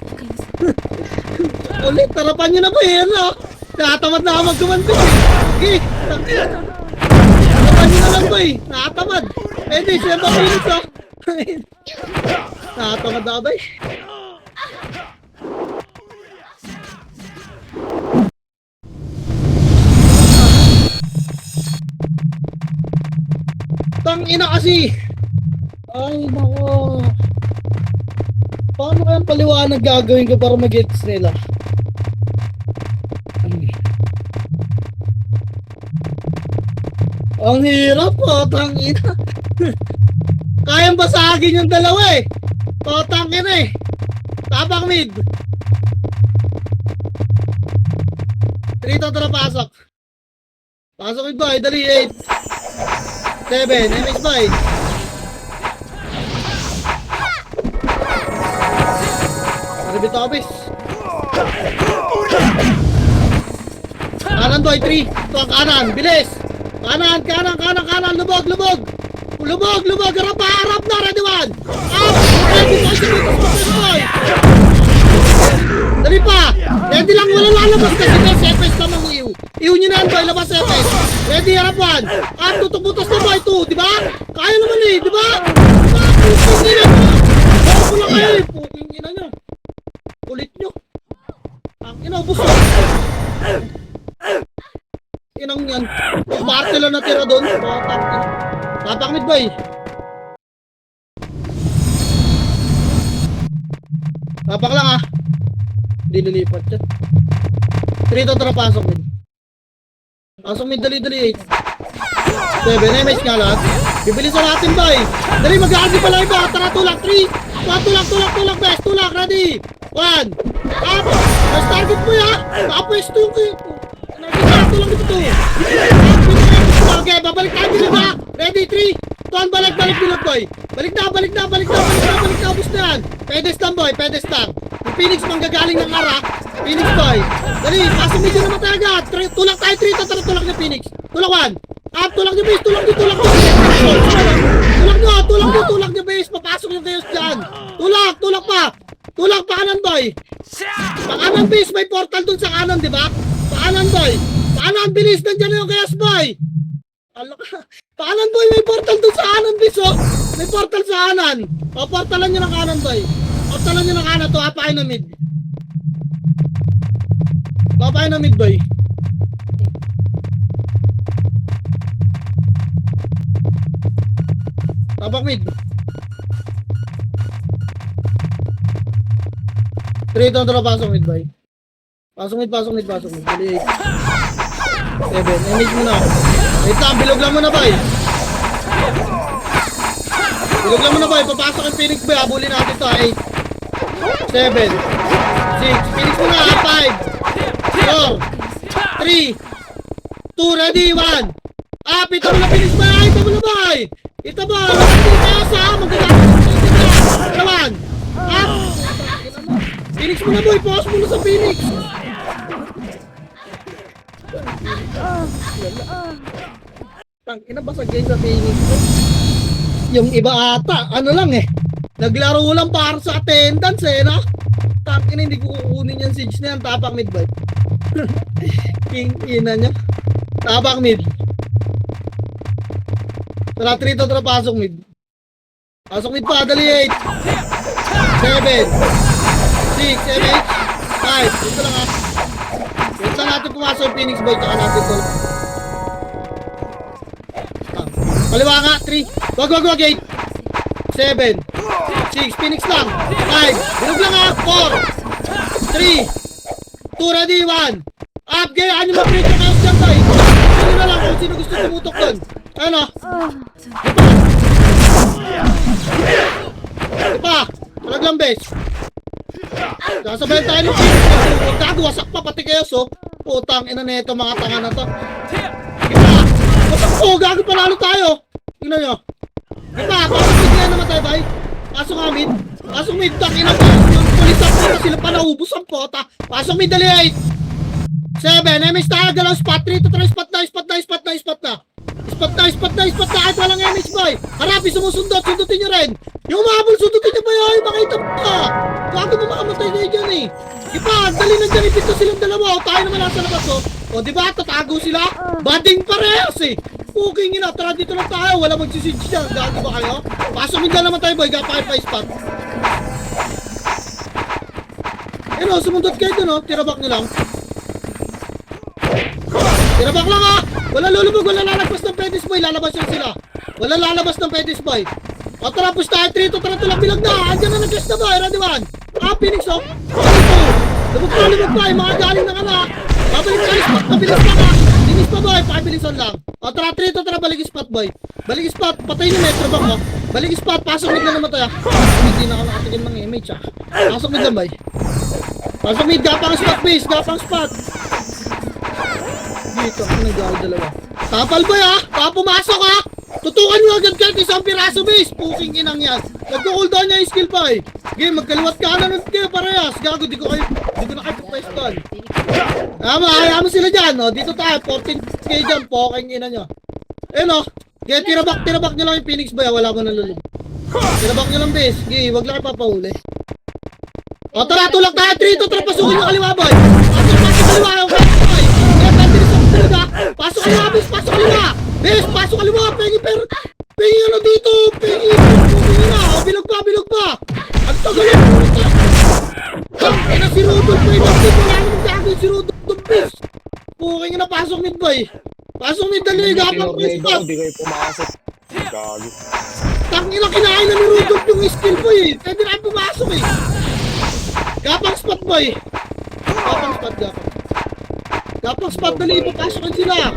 Ulit, tarapan nyo na ba yan ha? Nakatamad na ako magkumando eh. Okay, tangina. Tarapan nyo na lang ba eh. Nakatamad. Eh, di, siya ba pinis ah? Nakatangad na ba eh? Tangina kasi! Ay, nako. Paano kayang paliwanag gagawin ko para mag-gets nila? Ang hirap po, tangina. Kayang basagin yung dalawa eh. Tangina eh. Tapang mid. 3 to tara pasok. Pasok mid boy, dali 8. 7, MS boy. Sarabit office. Kanan boy, 3. Ito ang kanan, bilis. Kanan, lubog. Lubog, harap na, ready one. Ready boy. Dali pa. Ready lang, wala lalabas kasi guys, FS naman iyo. Iyo nyo na yan boy, labas FS. Ready, harap one. Tutok-butas na boy, 2, di ba? Kaya naman eh, di ba? Puting ina nyo. Bawa ko lang kayo eh, puting ina nyo. Kulit nyo. Ang ina, ubos oh. Inang yan. Parte lang natira doon. Tapak mid boy. Tapak lang ah. Hindi lilipat yan. 3 to tara pasok mid. Pasok mid, dali 8. 7, MS nga lahat. Bibilisan natin boy. Dali, mag-aagi pala iba. Tara, tulak 3. Tulak best. Tulak, ready. 1. Up. Best target mo ya. Nakapwesto yung kayo. Ito lang dito. Okay, babalik tayo dito ba? Ready, 3. Tuan, balik bilog boy. Balik na. Ubus na yan. Pedestal boy. Yung Phoenix manggagaling ng arak. Phoenix boy. Dali, pasok medyo naman talaga. Tulak tayo 3. Tara, tulak na Phoenix. Tulak 1. Up, tulak niya base. Tulak niya base. Papasok yung chaos dyan. Tulak pa. Tulak pa kanan boy. Pakanan base, may portal dun sa kanan, di ba? Pakanan boy. Pakanan, bilis. Nandiyan yung chaos boy. Pakanan boy, may portal dun sa kanan base, oh. May portal sa kanan. O, portalan nyo ng kanan boy. Portalan nyo ng kanan to, apay na mid. Papay na mid boy. Tapak mid. 3 to tara pasok mid boy. Pasok mid. Dali 8. 7, image mo na. Wait lang, bilog lang muna boy. Papasok yung Phoenix boy, habulin natin to 8. 7, 6, Phoenix mo na, 5, 4, 3, 2, ready, 1. Ito mo na Phoenix boy, ito mo na boy. Ito ba, hindi tayo sa magkakaroon. Phoenix mo na boy, pause mo na sa Phoenix. Tangina ba sa game sa Phoenix? Yung iba ata, ano lang eh. Naglaro lang para sa attendance eh, no? Tangina, hindi ko kukunin yung siege na yan. Tapak mid boy. King ina nyo. Tapak mid. Tara, 3 to tara, pasok mid. Pasok mid pa, dali 8. 7. 6, 7, 5. Ito lang ha. Wait lang natin pumasok yung Phoenix boy. Tsaka natin ito. Kaliwa nga, 3. Wag, 8. 7. 6, Phoenix lang. 5. Bilog lang ha. 4. 3. 2, ready, 1. Up, gayaan yung mag-break yung chaos dyan boy. Sino na lang kung sino gusto tumutok doon. Ano? Diba? Talag lang bes. Sasabayan tayo ng Phoenix. Wasak pa pati kayo so. Putang ina na ito mga tanga na to. Diba? Wasak po, gago panalo tayo. Tingnan nyo. Diba? Pasok mid na naman tayo bay. Pasok mid. Pasok mid. Tangina ko. Yung pulis up na sila pa naubos ang pota. Pasok mid dali 8. 7. MS tayo galaw spot. 3 to 3 spot na. Kahit walang MS boy. Harapi sumusundot. Sundutin nyo rin. Yung umabol sundutin nyo ba yun? Makita mo pa. Bago mo makamatay kayo dyan eh. Diba? Dali nandyan ipito silang dalawa. O tayo naman nasa labas o. O diba? Tatago sila. Bading parehas eh. Puking ina, tara dito lang tayo. Wala magsisige dyan. Gago ba kayo? Pasok mid lang naman tayo boy. Gapa kayo pa spot. Ayun o, sumundot kayo dun o. Tirabak nyo lang. Tirabak lang ha. Wala lulubog, wala lalagpas ng pedis boy. Lalabas yun sila. Wala lalabas ng pedis boy. O tara, push tayo. 3-2, tara tulang bilag na. Andyan na nag-guess na boy. Ready 1. Phoenix o. Lumog pa. Yung mga galing na ka na. Babalik tayo spot. Mabilis pa ka. Linis pa boy. Pakabilisan lang. O tara, 3-2, tara. Balik spot boy. Balik spot. Patay ni Metro bang o. Balik spot. Pasok mid na naman tayo. Hindi na ako nakatigil ng image ah. Pasok mid lang boy. Pasok mid. Gapang spot base. Gapang spot. Dito ako nag-gawal dalawa. Tapal boy ha. Pumasok ha. Tutukan nyo agad kahit isang piraso base. Puking inang yan. Nagko-cooldown niya yung skill pa eh. Game, magkaliwat ka na nun kayo parehas. Gago, di ko na kayo pupeston. Hayaan mo sila dyan. O, dito tayo. 14k dyan. Puking ina nyo. Ayun o. Kaya tirabak nyo lang yung Phoenix boy. Wala ko nalulog. Tirabak nyo lang base. Game, wag lang kayo papahuli. O, tara, tulak tayo. 3-2, tara, pasukin yung kaliwa boy. Pasok kaliwa yung kaliwa boy. Kaya pwede rin sa kaliwa. Pasok kaliwa, base. Pasok kaliwa. Bes, pasok kaliwa, pengi ano dito, pengi na, o bilog pa, ang tagal yung puta. Ina si Rudolph, may bakit wala naman gagawin si Rudolph, bes. Puking na, pasok mid boy, pasok mid dali, gapang spot. Hindi kayo pumasok. Gago. Tangina, kinain na ni Rudolph yung skill boy eh, pwede na yung pumasok eh. Gapang spot boy, gapang spot dali, ipapasok sila.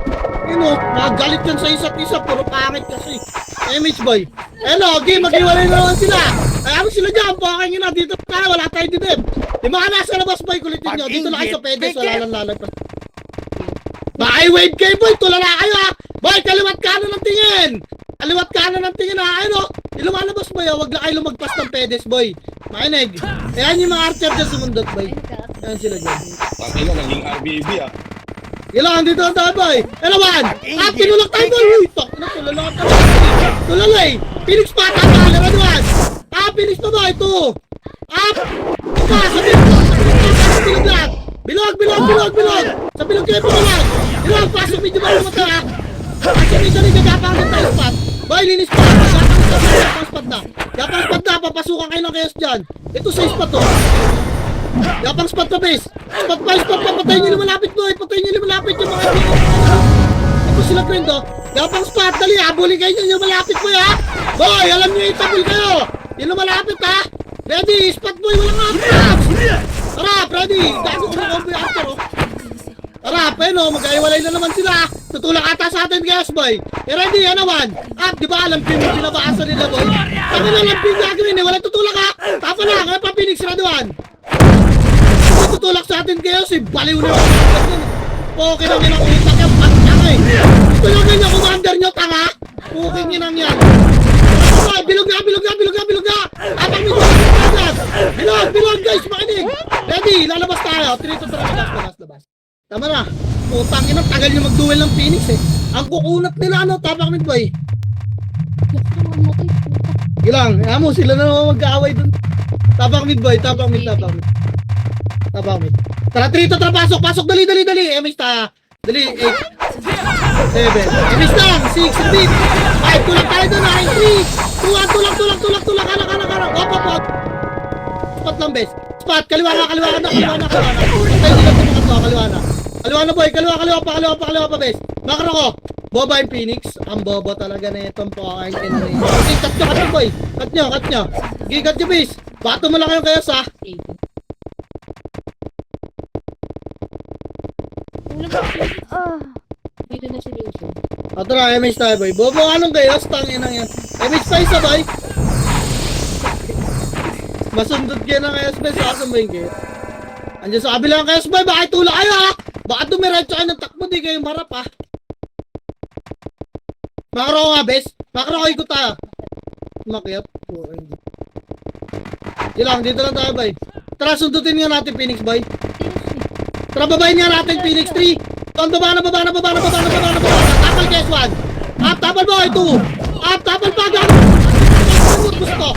Magalit yan sa isa't isa, puro pangit kasi. Image boy. Hello, game, mag-iwalay na naman sila. Ayaw sila dyan, puking ina, dito tayo, wala tayo dito. Yung mga nasa labas boy, kulitin nyo, dito lang kayo sa pedes, wala lang lalagpas. Wave kayo boy, tulala kayo ha. Boy, kaliwat kanan ng tingin. Kaliwat kanan ng tingin ha, yung lumalabas boy, wag lang kayo lumagpas ng pedes boy. Mainig. Ayan yung mga archer dyan sumundot boy. Ayan sila dyan. Tangina, naging RBB ah. Ilang, dito ang tayo boy. Elawan! Tinulak tayo boy! Uy, tok! Tulala ka tayo. Tulala eh! Phoenix pa! Tama! Leraduan! Phoenix pa ba? Ito! Ika! Sa bilog lahat! Bilog! Sa bilog kayo po lang! Bilog! Pasok medyo ba naman tayo ha? Pasok medyo rin gagapang ng tayo spot! Boy, linis pa! Gapang spot na! Papasukan kayo ng chaos dyan! Ito sa spot to! Gapang spot pa base! Spot pa! Patayin nyo lumalapit boy! Yung mga ito sila friend oh! Gapang spot! Dali! Habulin kayo nyo! Yung malapit boy ha! Boy! Alam nyo itabul kayo! Yung lumalapit ha! Ready! Spot boy! Walang approach! Tara! Ready! Gago ko na combo yung after oh! Tara! Peno! Mag-aiwalay na naman sila! Tutulak ata sa atin guys boy! Ready! Anawan! Di ba alam ko yung binabasa nila boy? Kami na alam ko yung gagawin eh! Walang tutulak ha! Tapa na! Kaya pa Phoenix Raduan! Tutulak sa atin kayo si baliw na okay lang yun ang utak yung patang eh. Gusto nyo ganyan commander nyo tanga? Okay nyo yan. Bilog na. Abang may bilog guys, makinig. Ready, lalabas tayo. 3-2 labas. Tama na. Utang ina, tagal nyo mag-duel ng Phoenix eh. Ang kukunat nila tapak mid boy. Ilang, mo sila na naman mag-aaway dun. Tapak mid boy, tapak mid. Tara, 3-2, tara, pasok, dali. MX ta. Dali, 8, 7. MX lang, 6, 8. 5, tulak tayo doon, 9, 3. Tulak. Kanak. Op. Spot lang, bes. Spot, kaliwa na. Patay nila ito mga to, kaliwa na. Kaliwa na, boy. Kaliwa pa, bes. Makro ko. Boba yung Phoenix. Ang bobo talaga na itong po. Okay, cut nyo, boy. Cut nyo. Cut nyo, bes. Bato mo lang kayo kayo sa. Dito na si Wilson. Tara, MH tayo boy. Bobo anong kayo? Stangin lang yan. MH pa isa boy. Masundot kayo ng KS sasambahin kayo. Andiyan sa kabilang KS boy. Baka itula kayo ha. Baka dumiretso kayo ng takbo. Di kayo marap ha. Makro ko nga bes. Makro ko ikot tayo. Makiap. Dito lang tayo boy. Tara, sundutin nga natin Phoenix boy. Tara, babayin nga natin Phoenix 3. Baba na. Tapal guys 1. Tapal boy 2. Tapal pa gano'n. Gusto.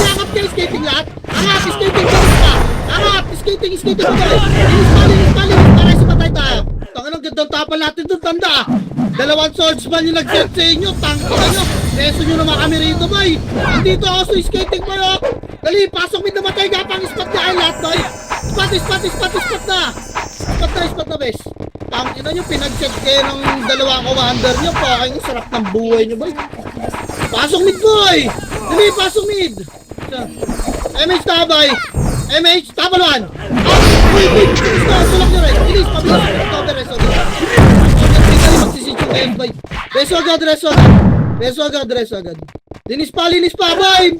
Angat kayo skating lahat. Angat, skating pa. Angat, skating pa. Linis pa. Para sa patay tayo. Tangan ang ng tapal natin doon, tanda. Dalawang swordsman yung nag-set sa inyo. Tangkina nyo. Reso nyo naman kami rito, boy. Andito ako sa skating, boy, oh. Dali, pasok may namatay ka pang spot niya ay lahat, boy. Spot na, bes. Tangkina nyo, pinag-set kayo ng dalawang commander nyo. Paking sarap ng buhay nyo, boy. Pasok mid, boy. Dali, pasok mid. MH tabay. MH, tabaluan. Wait. Tulak nyo rin. Bilis, pabilis. Magsisityo kayo, boy. Reso agad. Linis pa, boy.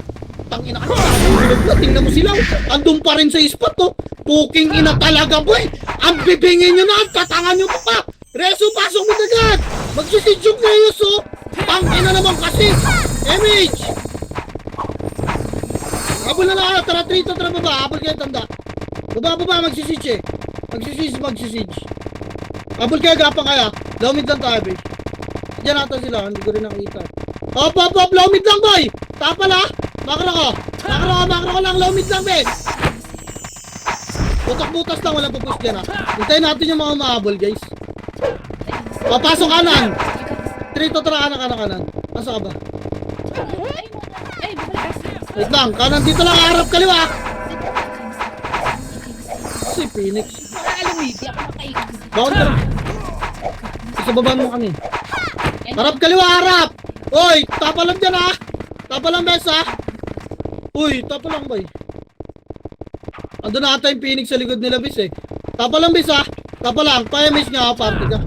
Tangina ka na. Tingnan mo sila. Andun pa rin sa spot, to. Puking ina talaga, boy. Ang bibingin nyo na. Tatangan nyo pa. Reso, pasok mo agad. Magsisityo kayo, so. Tangina naman kasi. MH. Habol na lang, tara baba, habol kayo tanda. Baba, magsisitch eh. Magsisitch. Habol kayo, gapang kaya. Lawmid lang tayo, boy. Diyan natin sila, hindi ko rin nakita. Hop, lawmid lang, boy. Tapal ha. Makro ko lang, lawmid lang, boy. Butas lang, walang pupush dyan ha. Hintayin natin yung mga mahabol, guys. Pasok kanan. Trito, tara kanan. Pasok ka ba? Wait lang, kanan dito lang, harap kaliwa. Si Phoenix. Alamidi ako makaigil. Bouncer. Isababaan mo kami. Harap kaliwa, harap. Uy, tapa lang dyan ha. Tapa lang, bes ha. Uy, tapa lang, boy. Ando na ata yung Phoenix sa likod nila, bis eh. Tapa lang, bis ha. Tapa lang, pa-image nga, party ka.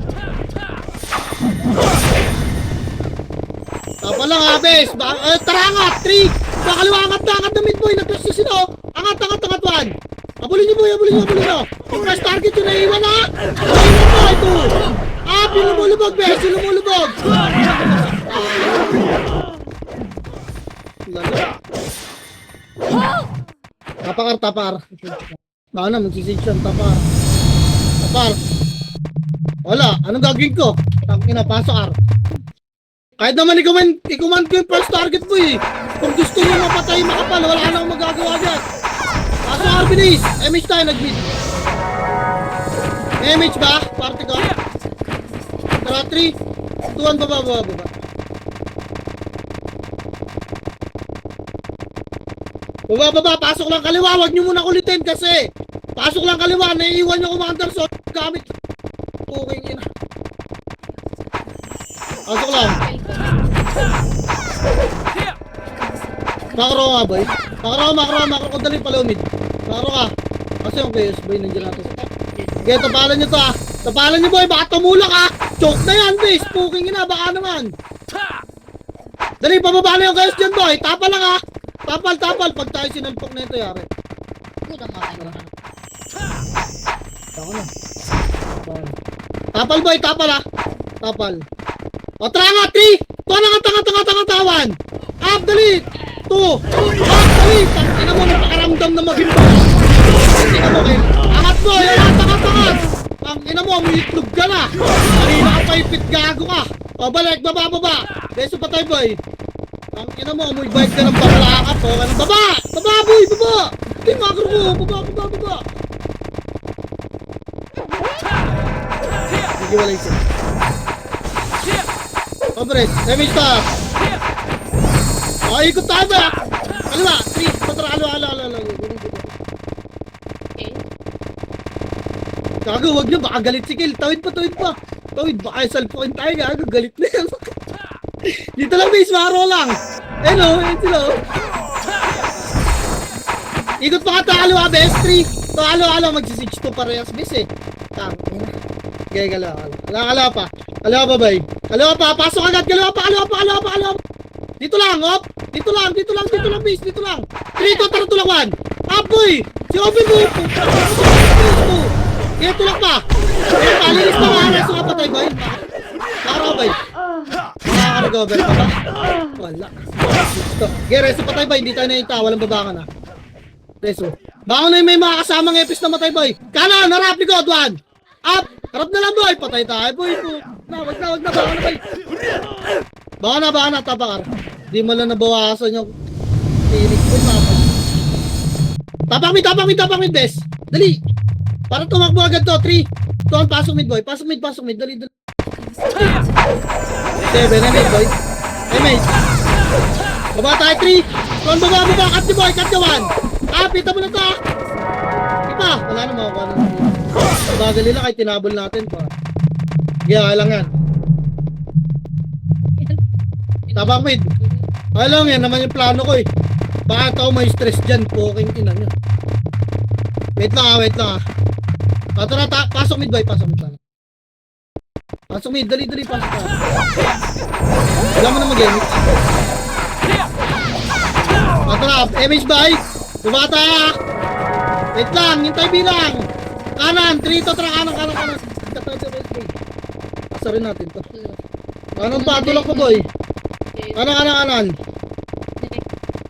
Tapa lang ha, bes. Tara angat, 3. Bakaliwa, angat na mid-boy. Nag-press nyo sila, oh. Angat, 1. Abulin nyo, boy. Yung press target yung naiwan, ha. Naiwan mo, ito. Yung lumulubog, bes. Yung lumulubog. Tapar. Baka na, magsisig siya. Tapar. Wala, anong gagawin ko? Tangina, pasok, ar. Kahit naman i-command ko yung first target mo eh. Kung gusto nyo mapatay makapal, wala ka nang magagawa dyan. Kaso RBDs, MH tayo nag-mid. MH ba? Party ko. Tara, 3, 2, 1, baba. Baba, pasok lang kaliwa, wag nyo muna kulitin kasi. Pasok lang kaliwa, naiiwan nyo commander so gamit. Okay, ina. Pasok lang. Makro nga, boy. Makro ko dali pala umid. Makro ka. Kasi yung chaos, boy, nandiyan natin. Okay, tapalan nyo to, ah. Tapalan nyo, boy, baka tumulak, ah. Choke na yan, boy. Spooking ina, baka naman. Dali, pababa na yung chaos dyan, boy. Tapa lang, ah. Tapal. Pag tayo sinalpok na ito, yari. Tako na. Tapal, boy, tapal, ah. Tapal. O, tara nga, 3! Tawan! Up, dali! 2! Up, dali! Tangina mo, napakaramdam na maging ba? Tangina mo, kayo. Angat mo, angat! Tangina mo, may itlog ka na! Marina ka pa ipit, gago ka! O, balik, baba! Beso pa tayo, boy! Tangina mo, may bike ka ng bakalakap, o, baba! Baba, boy, baba! Hindi, makro ko, baba! Sige, wala isa. Pabres, damage stop. Ikot tayo ba? Kaliwa, 3, patra, alo. Gago, wag na, baka galit si Kill. Tawid pa. Baka salpukin tayo, gago, galit na yan. Dito lang, base, maro lang. Ayun sila. Ikot pa ka to, alo, best 3. To, alo, magsisitch to parehas, base eh. Okay, kalawa. Kalawa pa, bay. Kalawa pa, pasok agad. Kalawa pa. Dito lang, op. Dito lang, base. Dito lang. 3, tara, tulak 1. Up, boy. Si Obi mo. Kaya tulak pa. Palilis pa nga. Reso ka patay, bay. Nakaraw, bay. Nakaka-recover pa ba? Wala. Kaya reso patay, bay. Hindi tayo nakita. Walang babangan, ha. Reso. Baka na may mga kasamang epis na matay, boy. Kanan, harap, likod, 1. Up! Harap na lang, boy! Patay tayo, boy! Wag na, baka na, boy! Baka na, tapakar. Di mo lang nabawasan yung Phoenix, boy, Tapak mi, bes! Dali! Para tumakbo agad to, 3, Tuan, pasok mid boy. Pasok mid. Dali. 7, mid boy. Mid. Baba tayo 3. Tuan, baba. Cut ni boy, cut ni 1. Pita mo na to. Ipa, wala na makukuha na. Bagal nila kahit tinabol natin pa. Kaya lang yan. Tabak mid. Alam yan naman yung plano ko eh. Bakit ako may stress dyan? Poking ina nyo. Wait lang ah. Tara, pasok mid boy. Pasok mid. Dali, pasok ka. Wala mo na mag-emit. Tara, image boy. Bumata. Wait lang, hintay bilang. Kanan, 3 to, tara, kanan. Pasarin natin to. Kanan pa, tulak pa boy. Kanan.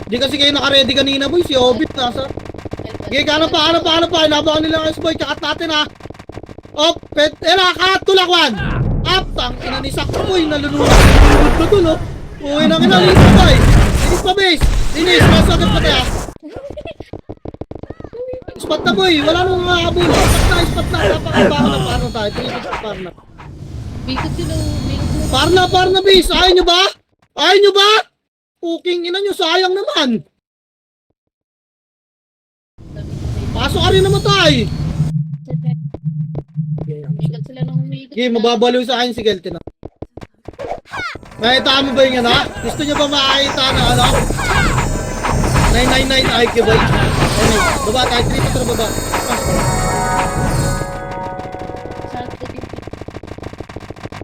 Di kasi kayo naka-ready kanina boy, si Hobbit nasa. Okay, kanan pa. Inabakan nila guys boy, kakat natin ha. Kakat, tulak 1. Tang, ina ni Sakto boy, nalulunod na to no. Uy, nang ina, linis pa boy. Linis pa base. Linis, maso agad pa tayo. Spot na boy, wala nang makakabul. Spot na. Napakabaka na paano tayo. Parna. Bikot sila. Parna base. Ayaw nyo ba? Puking ina nyo, sayang naman. Pasok ka rin naman tayo. Bikot sila ng umikot. Okay, mababaliw sa akin si Kelty na. Nakita mo ba yung ano? Gusto nyo ba makakita na ano? 999 IQ boy. Ano? Baba tayo, 3 to baba.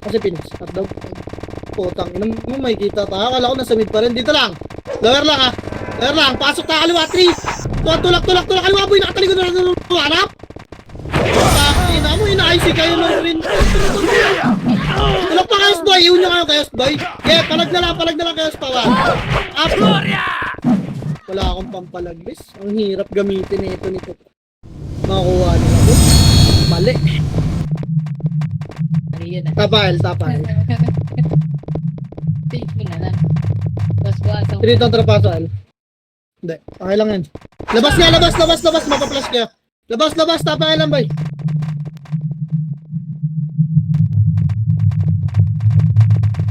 Kasi Phoenix, at daw. Putang ina mo, may kita tayo. Akala ko nasa mid pa rin. Dito lang. Lower lang. Pasok tayo kaliwa. 3. Tulak. Kaliwa boy. Nakatalikod na lang. Hanap. Putang ina mo. Ina-IC kayo ng rin. Tulak pa kayo boy. Iyon nyo kayo boy. Yeah, palag na lang kayo pa. Up. Wala akong pampalagbis. Ang hirap gamitin nito. Makuha nila ko. Mali. Yun na. Tapal. Take mo na lang. Tapos buwasang. 3 to trapaso. Hindi. Okay lang yan. Labas. Mapaplas kayo. Labas. Tapay lang boy.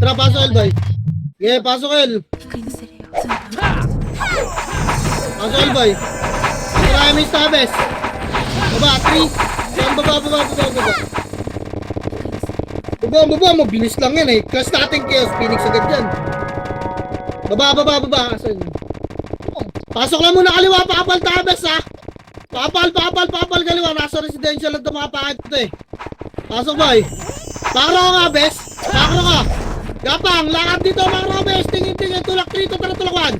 Trapaso boy. Yeah, pasok el. Pasok el boy. Maraming stabes. Baba, 3. Baba, mabilis lang yan eh. Class natin chaos, Phoenix agad yan. Baba. Asan yun? Pasok lang muna kaliwa, pakapal tabes ha. Pakapal kaliwa. Nasa residential lang ito mga pakit ito eh. Pasok boy. Pakro ka nga bes. Gapang, lakad dito mga robes. Tingin, tulak 3 to, tulak 1.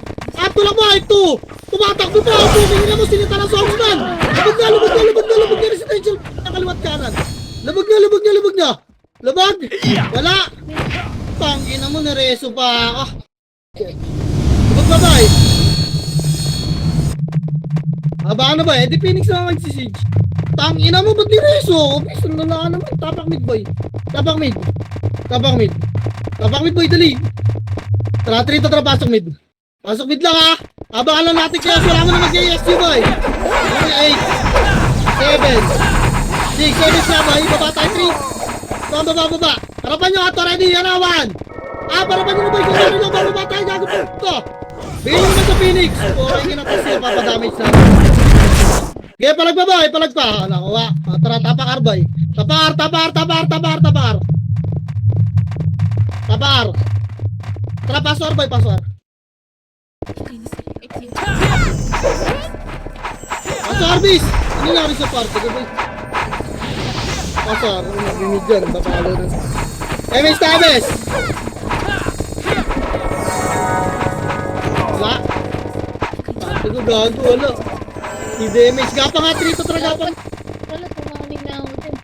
Tulak boy, 2. Tumatakbo pa. Tingin na mo, sinita ng songsman. Lubog na residential. Nakaliwat kanan. Lubog na. Labag! Wala! Tangina mo, nareso pa ako. Labag ba ba eh? Haba na ba eh? Di Phoenix na magsisige. Tangina mo, ba't nireso? Okay, sunod na naman. Tapak mid boy. Tapak mid boy, dali. Tara, 3 to, tara, pasok mid. Pasok mid lang ha. Abangan lang natin kaya wala mo na mag-ASU boy. 8, 7, 6, 7 boy. Baba tayo 3. Baba. Harapan nyo ato, ready, yan na 1. Harapan nyo na boy, kung ano lang, baba tayo, gago po ito. Bigyan nyo naman sa Phoenix. Okay, kinatas siya, papadamage na. Okay, palag pa. Nakuha. Tara, tapakar boy. Tapakar. Tara, paswar boy, paswar. Paswar, bis. Ano nangyari sa party ko boy? Pasar, nag-imig dyan, papalo na. MS Tabes! Wala. Pati ko gago, wala. Si DMX, gapa nga, 3 to tara, gapang. Wala, kumakamig na ako din.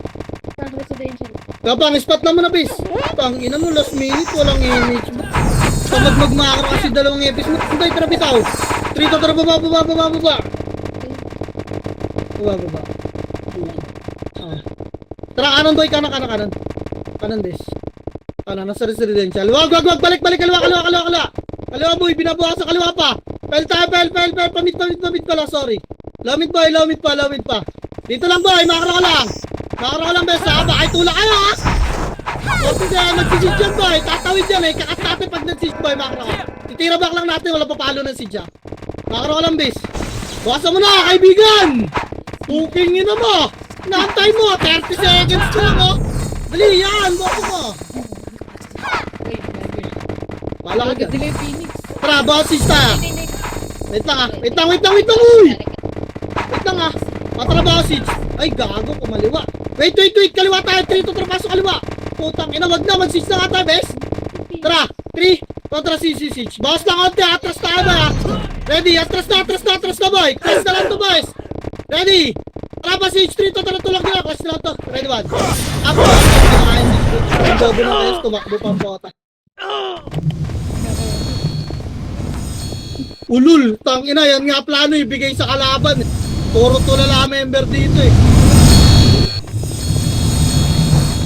Parang residential. Gapang, spot naman na, bis. Tangina mo, last minute, walang image mo. Pag magmakro kasi 2 episodes mo, hintay, tara, bitaw. 3 to tara, baba. Tara, kanan boy, kanan. Kanan des. Kanan, nasa residential. Wag, balik, kaliwa. Kaliwa boy, binabuha sa kaliwa pa. Pel, pamit pala, sorry. Lawmit pa. Dito lang boy, makro ka lang. Makaro ka lang bes ha, baka itulak kayo ha. Kasi nagsisid yan boy, tatawid yan eh, kakat natin pag nagsisid boy, makaro ka. Titira back lang natin, wala papalo ng sidya. Makaro ka lang bes. Bukasan mo na kaibigan! Booking nyo na mo! Naantay mo, 30 seconds ka lang oh! Dali yan, bukasan mo! Wala ka dyan. Delay Phoenix. Tara, basista! Hindi. Wait lang ah, wait lang, uy! Wait lang ah, matrabaho si... Ay, gago, kumaliwa. Wait, kaliwa tayo, 3 to pasok kaliwa. Putang ina, wag na, mag-6 na nga tayo, bes. Tara, 3, tara, 6. Bawas lang konti, atras tayo ba? Ready, atras na, boy. Clash na lang to, boys. Ready. Tara pa, 3, tara, tulak nila. Clash na lang to. Ready, 1. Ako, ang bobo na kayo, tumakbo pang bota. Ulul, tang ina, yan nga plano ibigay sa kalaban. Puro tulala member dito eh.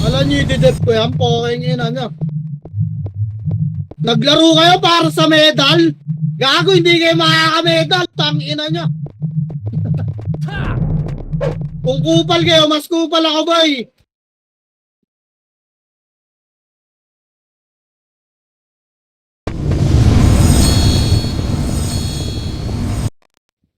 Alam nyo, i-dep ko yan, poking ina nyo. Naglaro kayo para sa medal? Gago, hindi kayo makaka-medal, tang ina nyo. Kung kupal kayo, mas kupal ako boy.